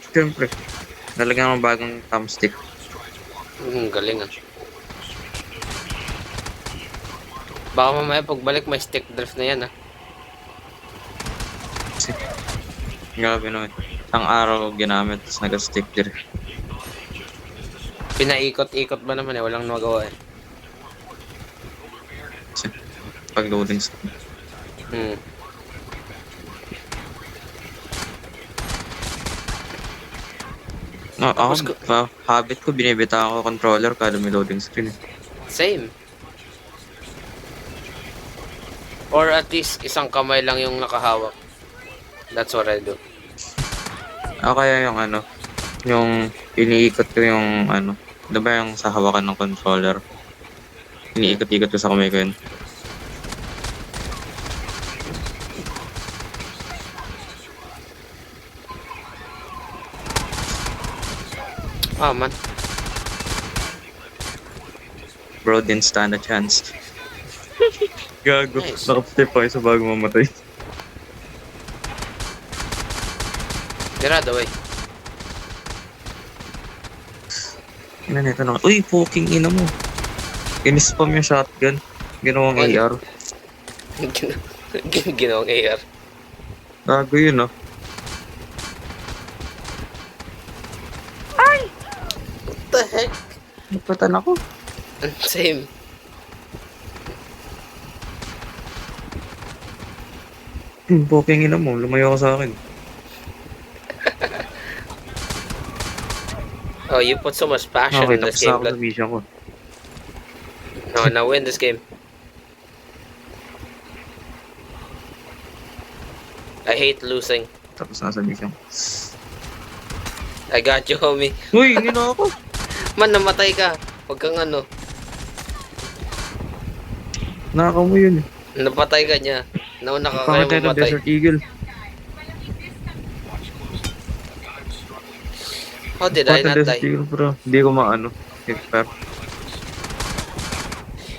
Siyempre. Nalagyan ng bagong thumbstick. Galing Baka mamaya pagbalik may stick drift na yan Grabe naman. Ang araw ginamit, tapos nag-stick dir. Pinaikot-ikot ba naman walang magawa Pag-loading sa... No, ako, habit ko, binibita ako controller kada may loading screen. Same. Or at least isang kamay lang yung nakahawak. That's what I do. Kaya yung ano, yung iniikot ko yung ano, diba yung sa hawakan ng controller? Iniikot-ikot ko sa kamay ko yun. Man. Bro, didn't stand a chance. Gago, Nice. nakapstep pa sa bago mamatay. Get out of the way. Ina nito na. Uy, poking ina mo. In-spam yung shotgun. Ginawang Ano? AR. Ginawang AR. Gago yun ah. What the heck? Napatan ako. Same. Poking ina mo, lumayo ka sa akin. Oh, you put so much passion Okay, in this tapos game. ako sa mission ko. No, now win this game. I hate losing. Tapos na sa mission. I got you, homie. Uy, hindi na ako. Man, namatay ka. Huwag kang Nakakaw mo yun. napatay ka niya. Nauna ka kaya Pamatay ng mamatay. Desert Eagle. How did I Pamatay not ng Desert die? Eagle, bro. Hindi ko maano. Expert.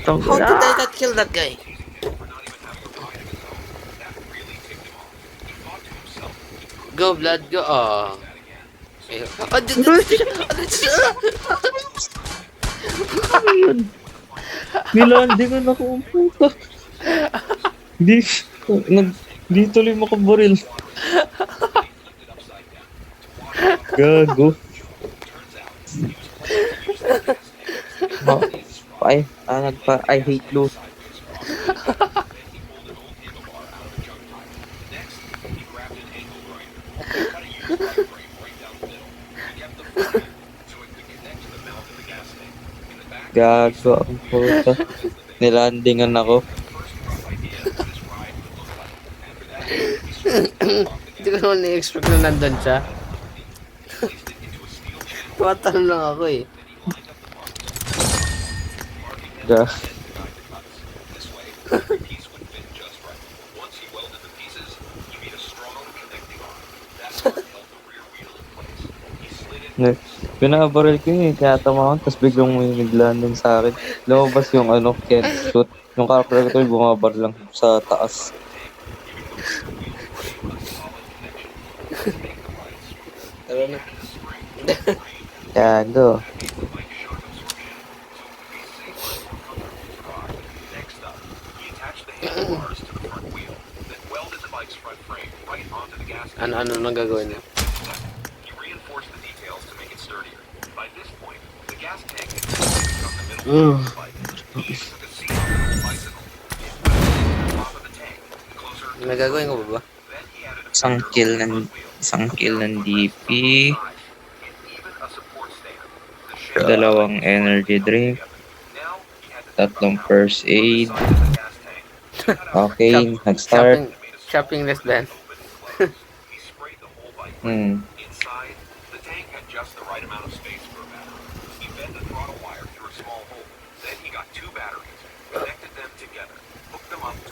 How did I not kill that guy? Go, blood, go. Nilandingan ako ang puta. Di, di tuloy makabaril. Gago. I hate lose. Gago ang puta. Nilandingan ako. Hindi ko naman na-expect na nandun siya. Tumatalon lang ako Gago. Pinabaril ko yun kaya tamahan, tapos biglang may naglanding sa akin. Lumabas yung can't shoot. Yung character ko bumabar lang sa taas. Tara na. Gago. Ano nang gagawin niya? May gagawin ko ba ba? Isang kill ng DP. Dalawang energy drink. Tatlong first aid. Okay, nag-start. Shopping list Ben. Hmm.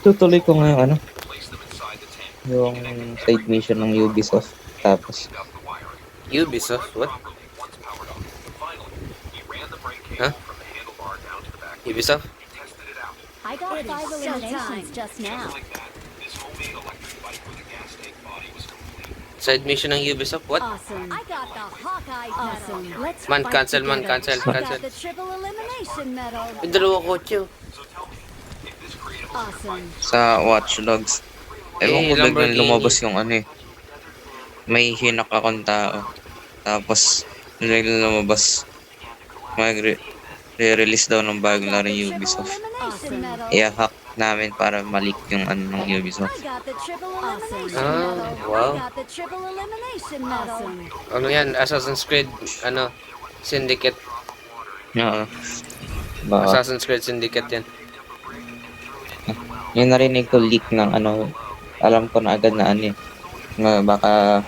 Tutuloy ko nga yung ano, yung side mission ng Ubisoft. Tapos, Ubisoft? What? Huh? Ubisoft? I got It is 5 eliminations showtime. just now. Side mission ng Ubisoft? What? Awesome. I got the Hawkeye Awesome. medal. Let's Man, fight cancel, man, together. cancel, I cancel. got the triple elimination medal. May dalawa kotse oh. Awesome. sa Watch Dogs, ewan ko biglang Lamborghini. lumabas yung ano eh. May hinak akong tao. Tapos, biglang lumabas. Re-release daw ng bagong laro yung Ubisoft. Elimination medal. I-hack namin para malik yung ano ng Ubisoft. I got the triple elimination Ah, medal. wow. I got the triple elimination medal. Awesome. Ano yan? Assassin's Creed, ano? Syndicate. Oo. Baka, Assassin's Creed Syndicate yan. yung narinig ko leak ng ano, alam ko na agad na ano eh. Na baka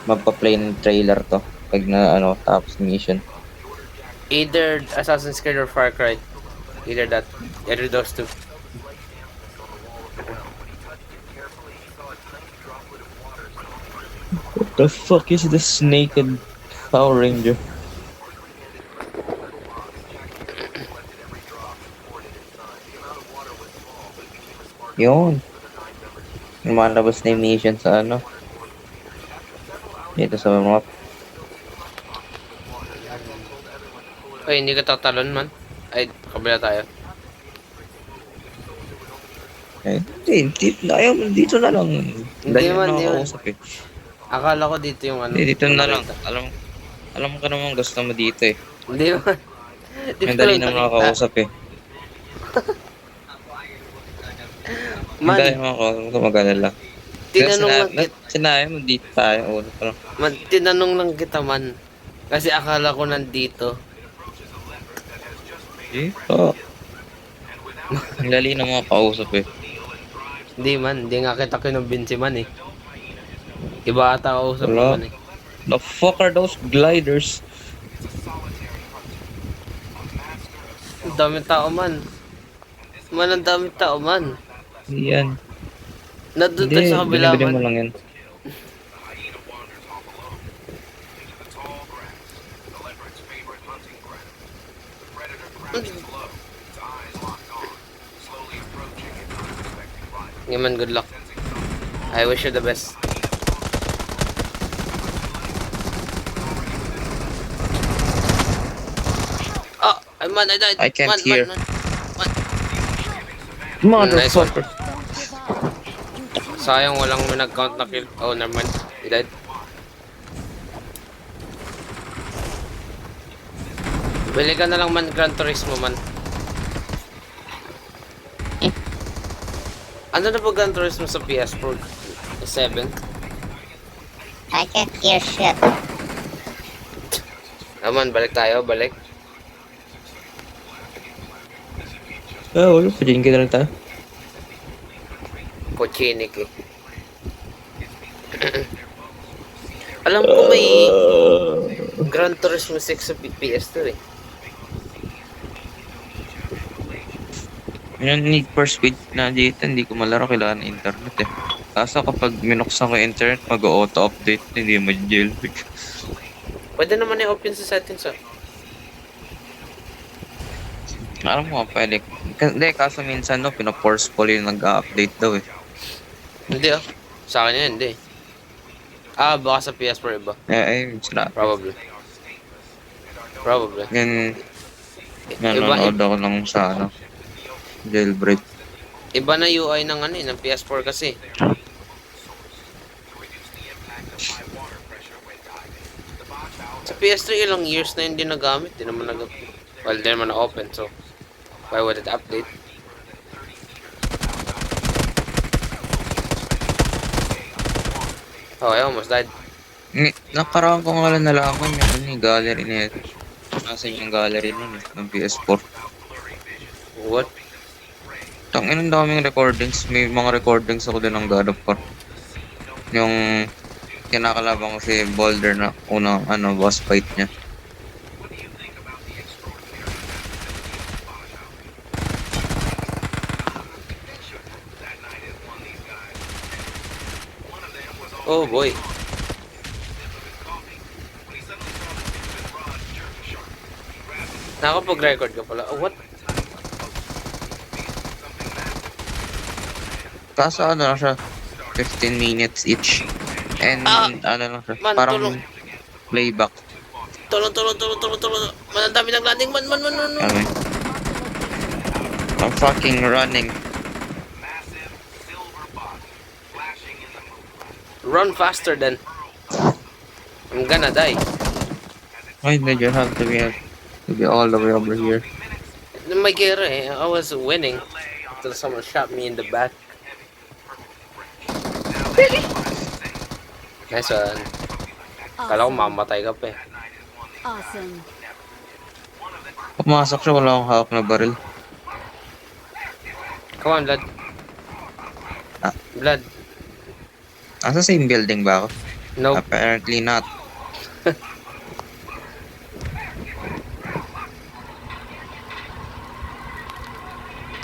magpa-play ng trailer to. Pag na ano, tapos mission. Either Assassin's Creed or Far Cry. Either that. Either those two. What the fuck is this naked Power Ranger? Yun. Lumalabas na yung mission sa ano. Dito sa map. Ay, hindi ka tatalon man. Ay, kabila tayo. Eh, hindi. Ayaw mo dito na lang. Dahil man, na hindi man. nakakausap eh. Akala ko dito yung ano. Hindi, dito na lang. Alam ko naman gusto mo dito eh. Hindi man. Dito Ang dali lang na nakita. makakausap eh. Man, Hindi mo ako mag-alala. tinanong lang kita. Sinabi mo dito tayo. Ulo pa lang. Man, tinanong lang kita man. Kasi akala ko nandito. Dito. Ang dali na makakausap eh. Hindi man, hindi nga kita kinumbinsi man eh. Iba ata kausap mo Wala. man eh. The fuck are those gliders? Ang daming tao man. Man, ang daming tao man. Yan. Nandun Hindi, tayo sa kabila binibili mo man. lang yan. Nga man, good luck. I wish you the best. Oh, ay man, I died. I can't man, hear. Man, man. Nice one. Motherfucker. Sayang walang may nag-count na kill. Oh, never mind. He died. Bili ka na lang man Gran Turismo man. Ano na ba Gran Turismo sa PS4? 7? I can't hear shit. Aman, balik tayo, balik. Ah, wala. Pwedeng ka na lang tayo. Kochinik eh. Alam ko may Gran Turismo 6 sa PS2 eh. Yung Need for Speed na dito, hindi ko malaro, kailangan ng internet eh. Kaso kapag minuksan ko yung internet, mag-auto-update, hindi mo jailbreak. Pwede naman i-off yun sa settings ah. Alam mo, pwede. Hindi, kaso minsan no, pinaforceful yung nag-update daw eh. Hindi ah. Sa akin yun, hindi. Ah, baka sa PS4 iba. Eh, sila. Probably. Probably. Yan, Iba, nanonood ako ng sa jailbreak. iba na UI ng ano ng PS4 kasi. Sa PS3 ilang years na hindi nagamit, di naman well, di naman na-open, so why would it update? Oh, I almost died. Nakaraan ko nga lang nalaman yung gallery niya. Nasaan yung gallery nun ng PS4. What? Tangin ang daming recordings. May mga recordings ako din ng God of War. Yung kinakalaban ko si Boulder na unang boss fight niya. Oh boy. Nakapag-record ka pala. Oh, what? Kaso lang siya, 15 minutes each. And lang siya, Man, parang tulong. playback. Tulong. Man, ang dami ng landing. Man. Okay. I'm fucking running. Run faster then. I'm gonna die. Why did you have to be all the way over here? May gera eh. I was winning until someone shot me in the back. Nice one. Kala ko mamatay ka pa eh. Awesome. Pumasok siya, wala akong hawak na baril. Come on, Blood. Ah. Blood. Nasa same building ba ako? Nope. Apparently not.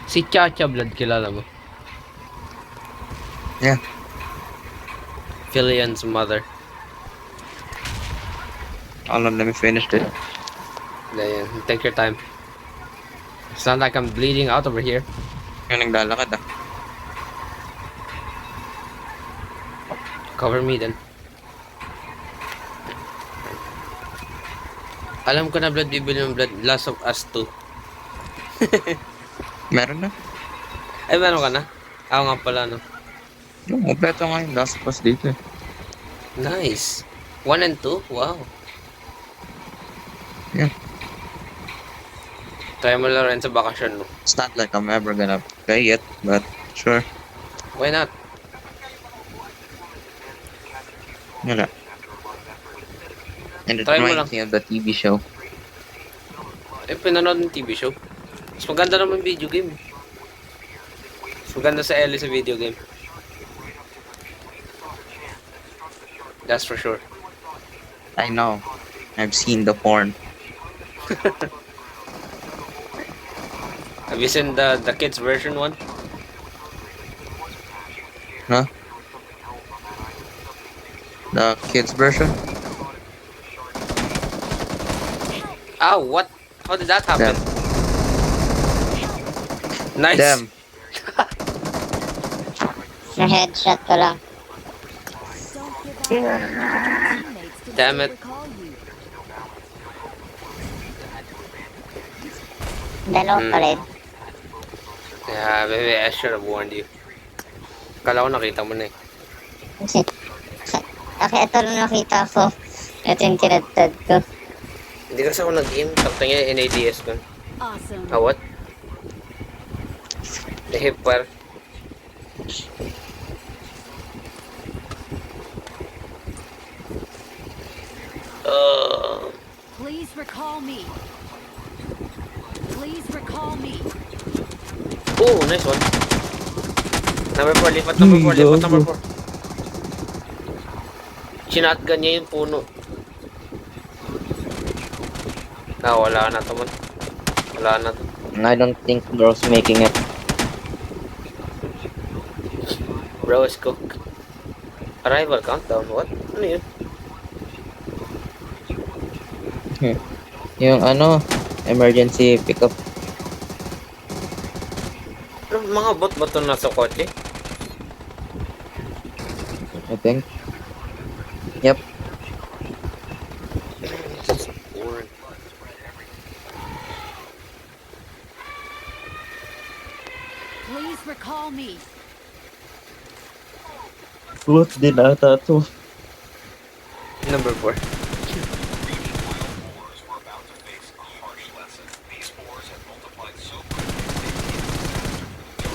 Si Chacha, Blood, kilala mo? Yeah. Filian's mother. Let me finish it. Then, take your time. It's not like I'm bleeding out over here. Yung naglalakad ah. Cover me then. Alam ko na, Blood, bibili ng Blood. Last of Us 2. Meron na. Ay, meron ka na? Ako nga pala, no? Yung kompleto nga yung Last of Us dito eh. Nice. 1 and 2? Wow. Yeah. Try mo lang rin sa bakasyon mo. It's not like I'm ever gonna play it, but sure. Why not? Wala. And it Try mo reminds me of the TV show. Eh, pinanood ng TV show. Mas maganda naman video game. Mas maganda sa Ellie sa video game. That's for sure. I know. I've seen the porn. Have you seen the kids version one? Huh? The kids version? Ah, what? How did that happen? Damn. Nice. Damn. Na-headshot ko lang. Don't give up. Your teammates can Damn still it. recall you. Dalawa pa rin. Yeah, maybe I should have warned you. Kala ko nakita mo na eh. Kasi, okay, ito lang nakita ko. Ito yung tinatad ko. Hindi kasi ako nag-game. Sakto niya NADS ko. Awesome. Ah, what? The hip wire. Please recall me. Please recall me. Oh, nice one. Number 4, lipat number 4, lipat number 4. Sinatgan niya yung puno. Ah, wala na to man. Wala na to. I don't think bro's making it. Bro is cook. Arrival countdown, what? Ano yun? Yung emergency pickup. Ano, mga bot ba ito nasa kotse? I think. Yep. This is boring. recall me. What din ata to? Number 4.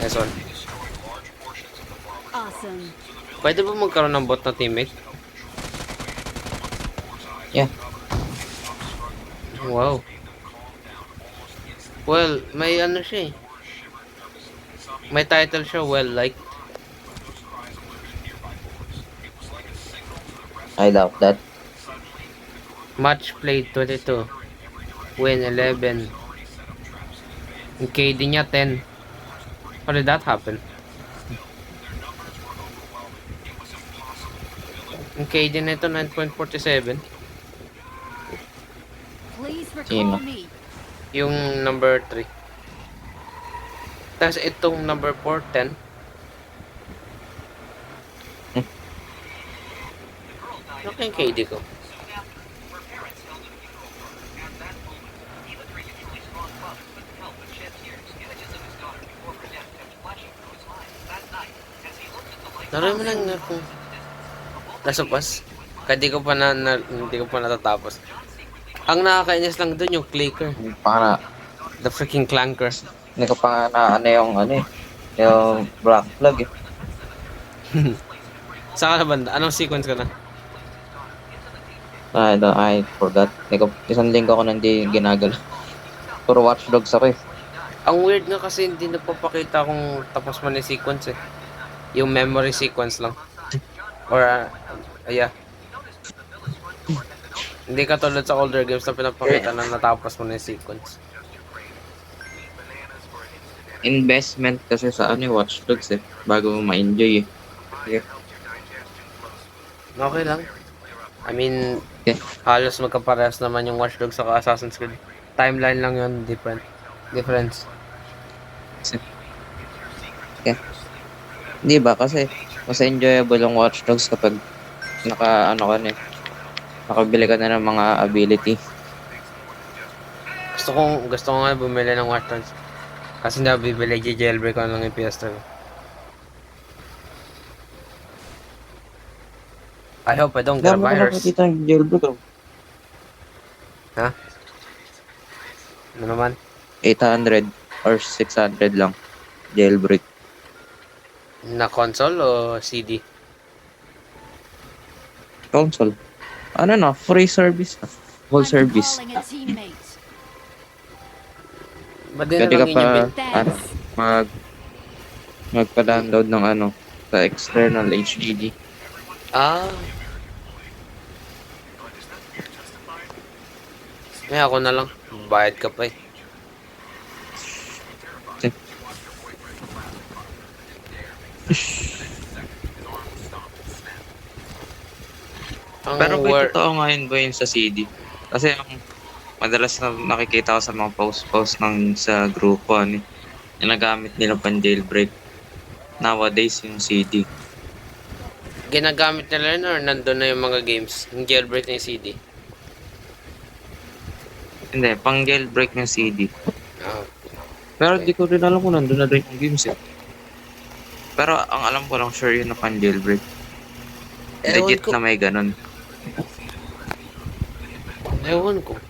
Nice one. Awesome. Pwede ba magkaroon ng bot na teammate? Yeah. Wow. Well, may ano siya eh. May title siya, well liked. I doubt that. Match played 22. Win 11. Yung KD niya 10. How did that happen? Yung KD nito 9.47. Please Sino? recall me. Yung number 3. Tapos itong number 4, 10. Ano yung KD ko? Naroon mo lang nga kung nasa pas. Kaya hindi ko pa natatapos. Ang nakakainis lang dun yung clicker. Para The freaking clanker. hindi ko pa na ano yung yung black flag eh. Saan ka na banda? Anong sequence ka na? I forgot. Isang linggo ko nandi ginagalaw. Puro Watch Dogs ako eh. Ang weird nga kasi hindi napapakita kung tapos mo na yung sequence eh. Yung memory sequence lang. Or, yeah. Hindi katulad sa older games na pinapakita na natapos mo na yung sequence. Investment kasi sa Watch Dogs eh. Bago mo ma-enjoy eh. Yeah. Okay lang. I mean, Okay. halos magkaparehas naman yung Watch Dogs sa Assassin's Creed. Timeline lang yun, difference. Yeah. Di ba? Kasi mas enjoyable yung Watch Dogs kapag nakabili ka na ng mga ability. Gusto ko nga bumili ng Watch Dogs. Kasi hindi ako bibili, jailbreak ko lang yung PS3 ko. I hope I don't get a virus. Dito yung jailbreak ko. Ha? Ano naman? 800 or 600 lang. Jailbreak. Na console o CD? Console. Ano na? Free service na. Full I'm service. recalling a teammate. Ba't di na Pwede ka lang yun yung Thanks. magpa-download ng sa external HDD. Ah. Ako na lang. Bayad ka pa eh. Ang Pero may word, totoo nga yun ba yun sa CD? Kasi ang madalas na nakikita ko sa mga post sa grupo, ginagamit nila pang jailbreak. Nowadays yung CD. ginagamit nila yun or nandun na yung mga games? Yung jailbreak na yung CD? Hindi, pang jailbreak ng CD. Ah. Pero di ko rin alam kung nandun na rin yung games eh. Pero ang alam ko lang sure yun na pang jailbreak. Legit Ewan ko. na may ganun. Ewan ko.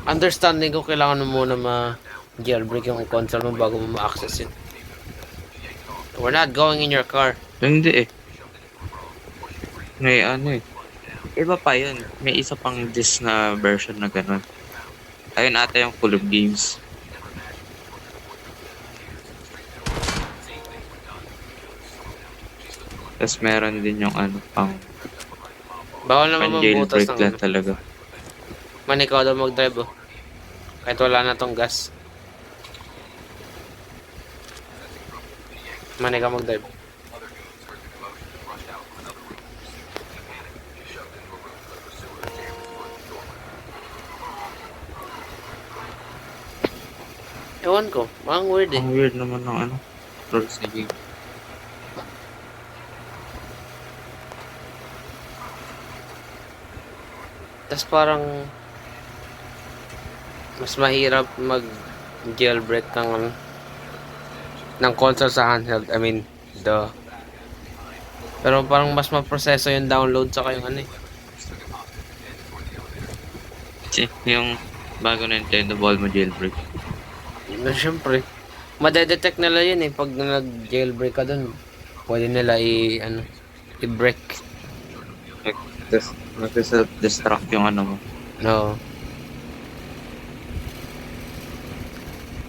Understanding ko, kailangan mo muna ma-jailbreak yung console mo bago mo ma-access yun. We're not going in your car. Hindi eh. May iba pa yun. May isa pang disc na version na ganun. Ayun ata yung full of games. Tapos meron din yung pang Bawal naman mabutas jailbreak ng lang talaga. Man, ikaw daw mag-drive oh. Kahit wala na tong gas. Man, ikaw mag-drive. Ewan ko, ang weird eh. Ang weird naman ng rules ni game. Tapos parang mas mahirap mag jailbreak ng ng console sa handheld. I mean, the... Pero parang mas maproseso yung download sa yung ano eh. Yung bago na Nintendo Ball mo jailbreak. Na syempre, madedetect nila yun eh. Pag nag-jailbreak ka dun, pwede nila i-break. Mag-self-destruct yung ano mo. No.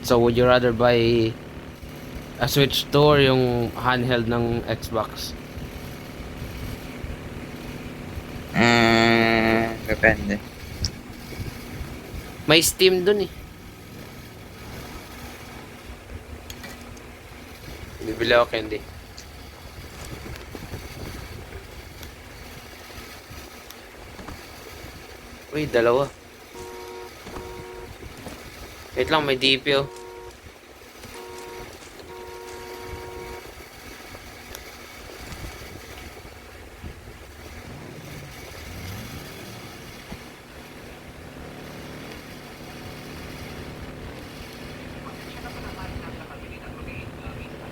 So, would you rather buy a Switch 2 or yung handheld ng Xbox? Depende. May Steam dun eh. Bibili ako candy. Uy, dalawa. Wait lang, may DP oh.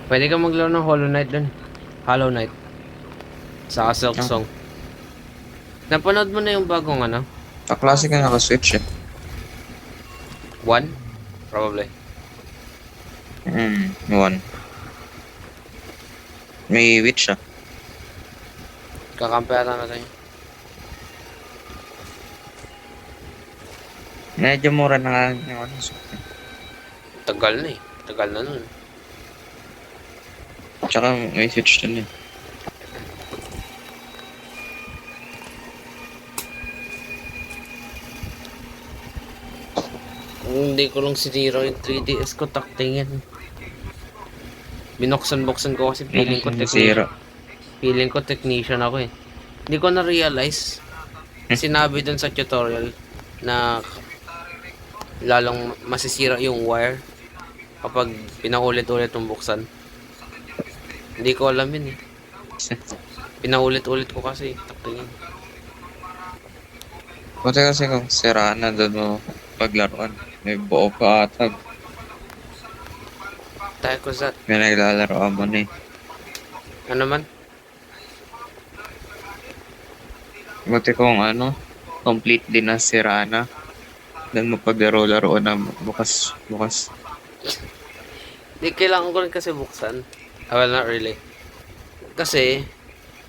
Pwede ka maglaro ng Hollow Knight dun. Hollow Knight. Saka Silk Song. Napanood mo na yung bagong ano? Kaklase ka naka-switch eh. 1? Probably. One. May witch ah. Kakampi ata natin yun. Medyo mura na nga yung ano. Tagal na eh. Tagal na nun. Tsaka may switch dun eh. Kung hindi ko lang sinira yung 3DS ko, taktingin. Binuksan-buksan ko kasi feeling ko Nasira. Feeling ko technician ako eh. Hindi ko na-realize. Sinabi dun sa tutorial na lalong masisira yung wire kapag pinaulit-ulit yung buksan. Hindi ko alam yun eh. Pinaulit-ulit ko kasi. Taktingin. Buti kasi kung sira na doon mo paglaruan. May buo ka atag. Tayo ko sa... May naglalaroan mo na eh. Ano man? Buti kung ano, complete din na sira na. Doon mo paglaro-laroan na bukas. Di kailangan ko rin kasi buksan. Well, not really. Kasi,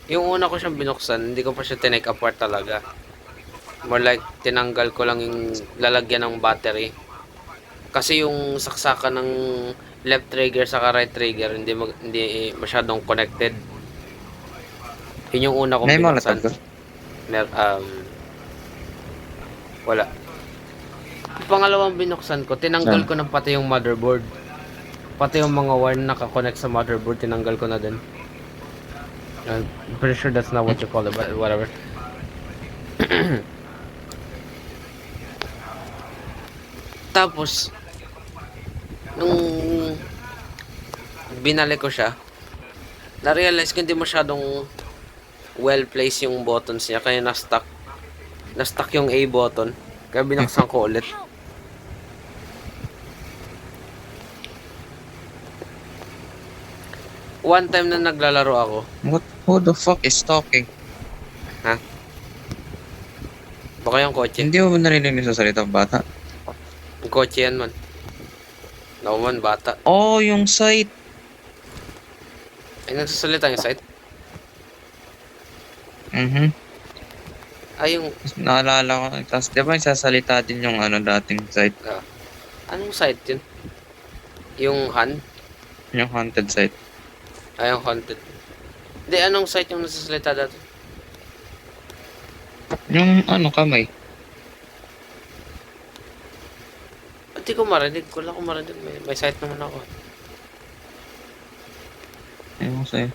yung una ko siyang binuksan, hindi ko pa siya tinake apart talaga. More like, tinanggal ko lang yung lalagyan ng battery. Kasi yung saksakan ng left trigger sa right trigger, hindi masyadong connected. Yun yung una kong May binuksan. malatag ka? Wala. Yung pangalawang binuksan ko, tinanggal ko na pati yung motherboard. Pati yung mga wire na nakakonect sa motherboard, tinanggal ko na din. I'm pretty sure that's not what you call it, but whatever. Tapos, nung binalik ko siya, na-realize ko hindi masyadong well-placed yung buttons niya, kaya na-stuck yung A button, kaya binuksan ko ulit. One time na naglalaro ako, Who the fuck is talking? baka yung kotse. Hindi mo ba narinig sa salitang bata? Yung kotse yan man. Naman, bata. Oh, yung site. Ay, nagsasalita yung site. Ay, yung... Naalala ko. Tapos di ba yung sasalita din yung ano dating site? Anong site yun? Yung Han? Yung haunted site. Ay, yung haunted. Hindi, anong site yung nagsasalita dati? Yung ano kamay. Hindi ko marinig. Wala ko marinig. May site naman ako. Ayun ko sa'yo.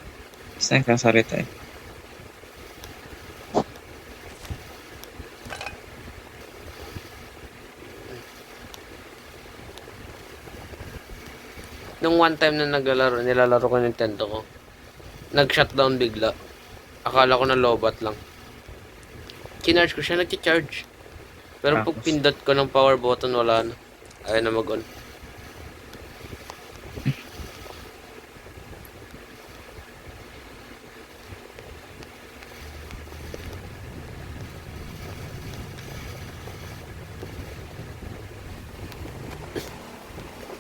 Basta yung kasalita eh. Nung one time na nilalaro ko yung Nintendo ko, nag-shutdown bigla. Akala ko na lowbat lang. Kinarge ko siya, nag-charge. Pero pag Tapos? pindot ko ng power button, wala na. Ayaw na mag-on.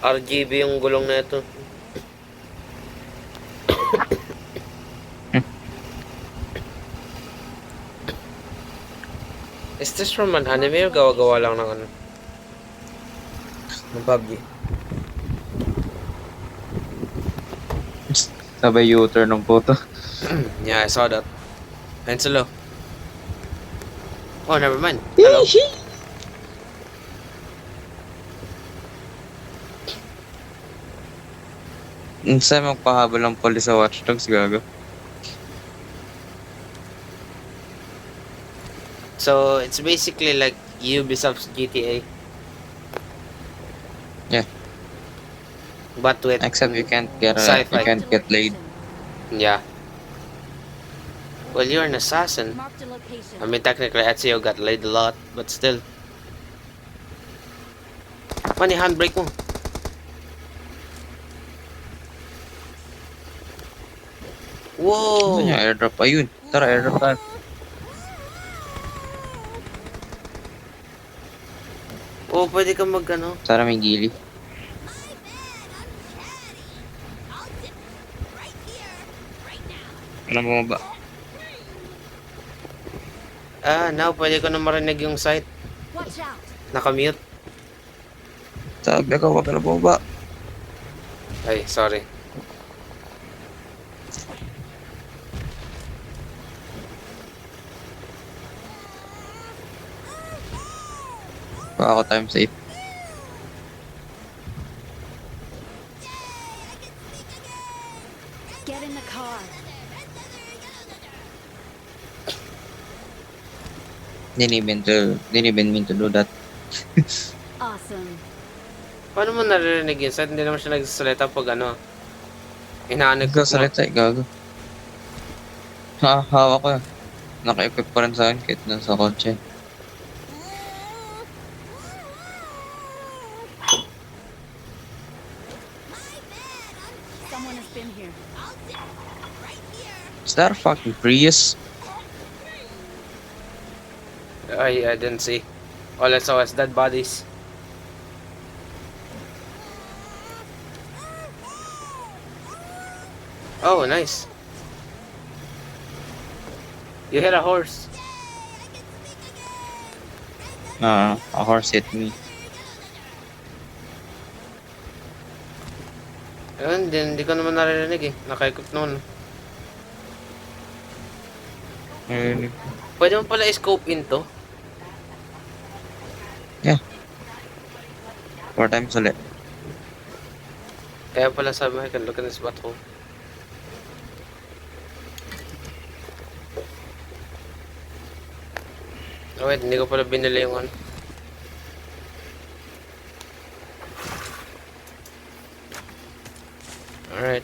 RGB yung gulong na ito. Is this from an anime or gawa-gawa lang ng ano? Ng PUBG? Sabay U-turn ng photo. Yeah, I saw that. And solo. Oh, never mind. Hello. Saan magpahabol ng police sa Watch Dogs, gago? So, it's basically like Ubisoft's GTA. Yeah. But with... Except you can't get Sci-fi. you can't get laid. Yeah. Well, you're an assassin. Marked a location. I mean, technically, Ezio got laid a lot, but still. Funny handbrake mo. Whoa! Saan yung airdrop? Ayun, tara airdrop tayo. Oh, pwede ka mag ano? Sana may gili. Alam mo ba? Now pwede ko na marinig yung site. Watch out. Nakamute. Sabi ko, wag ka na bumaba. Ay, sorry. Baka ako time safe. Get in the car. Didn't even mean to do that. Awesome. Paano mo naririnig yun? Site hindi naman siya nagsasalita pag ano? Inaanag ko mo. Nagsasalita gago. Ha, hawak ko. Naka-equip pa rin sa akin kahit nasa kotse. Someone has been here. Is that a fucking Prius? I didn't see. All I saw was dead bodies. Oh, nice. You hit a horse. A horse hit me. Ayun, hindi ko naman naririnig eh. Naka-equip naman. Ayun. Pwede mo pala i-scope into. 4 times ulit. Kaya pala sabi mo, I can look in this butthole. Oh wait, hindi ko pala binili yung ano. Alright.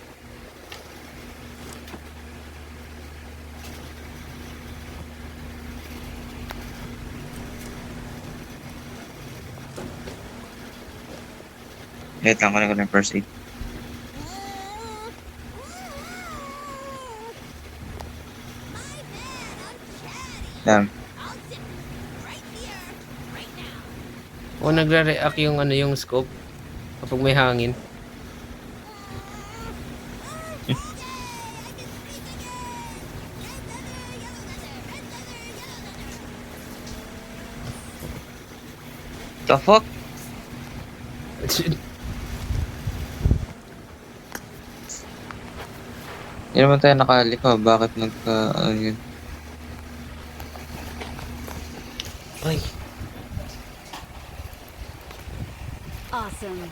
Wait lang, kunin ko ng first aid. Damn. O nagre-react yung ano yung scope kapag may hangin. The fuck? Hindi naman tayo nakaliko. Bakit ano yun? Ay, Awesome.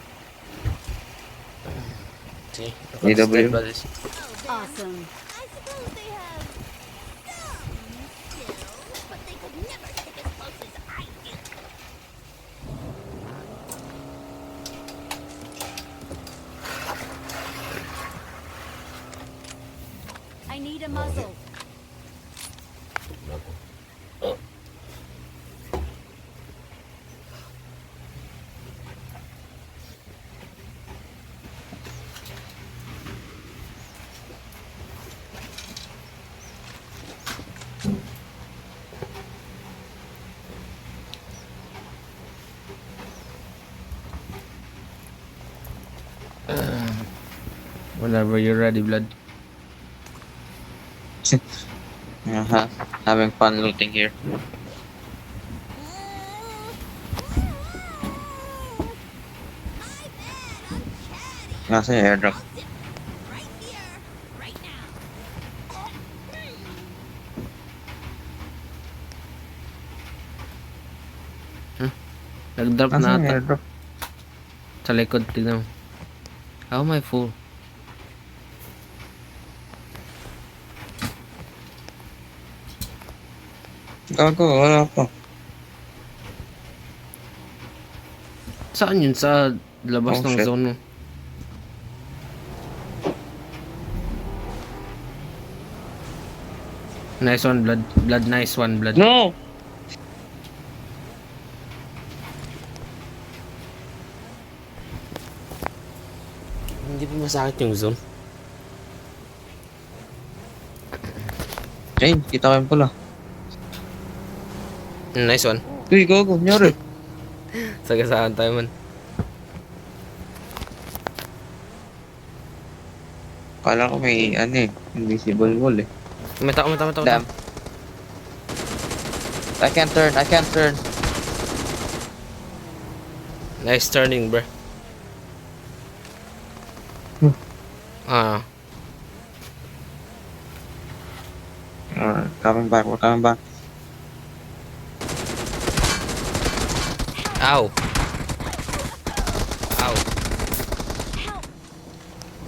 see. AW. Dead bodies. Awesome. I suppose they have some skills, but they could never stick as close as I do. I need a muzzle. Whenever you're ready, blood. Having fun looting here. Nasa yung airdrop. Right here, right now. Nag-drop Nasa na yung ata. airdrop. Sa likod, tignan mo. How am I full? Gago, wala pa. Saan yun? Sa labas Oh, ng shit. zone mo? Nice one, blood. Blood, nice one, blood. No! Hindi pa masakit yung zone. Jane, kita ko yung pula. Nice one. Uy, gago, nyari. Sagasaan tayo man. Kala ko may invisible wall eh. Umita. Damn. I can't turn. Nice turning, bro. Ah, Coming back, we're coming back. ow. Ow.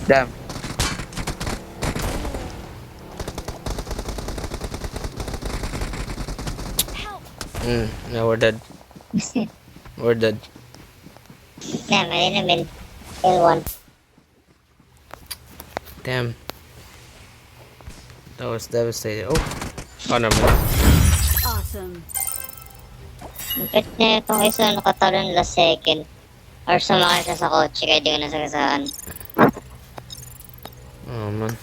Damn. Now we're dead. We're dead. Damn, I didn't even kill one. Damn. That was devastating. Oh, never mind. Awesome. Ba't na itong isa nakatalon last second? Or sumakay siya sa kotse kaya di ko nasagasaan. Oh man.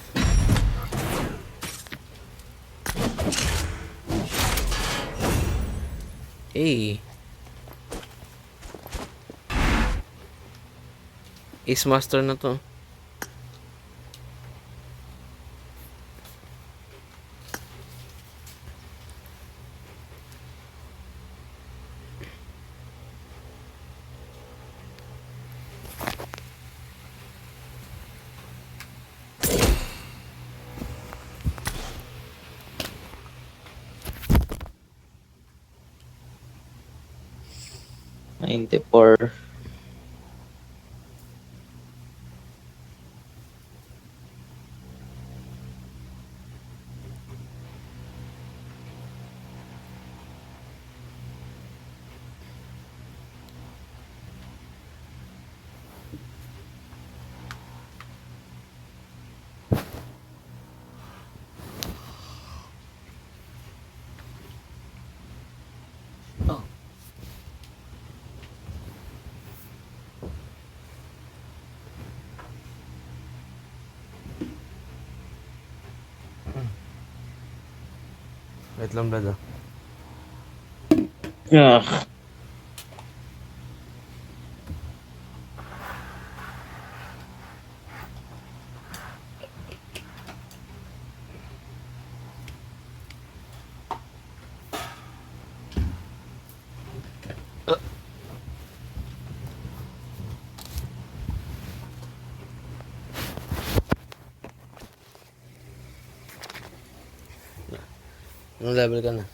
Hey. Ace Master na to. $94. Wait lang, brother. Yeah. Anong level ka na?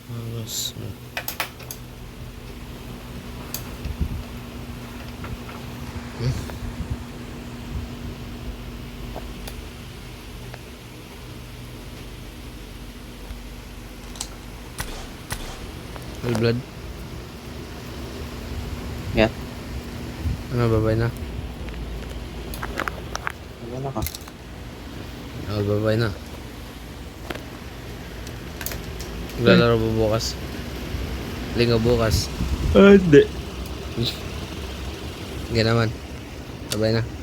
Halos. All blood? Yeah. Ano, babay na? Wala ka. All babay na. Maglalaro ba bukas? Linggo bukas. Hindi. Hindi naman. Babay na.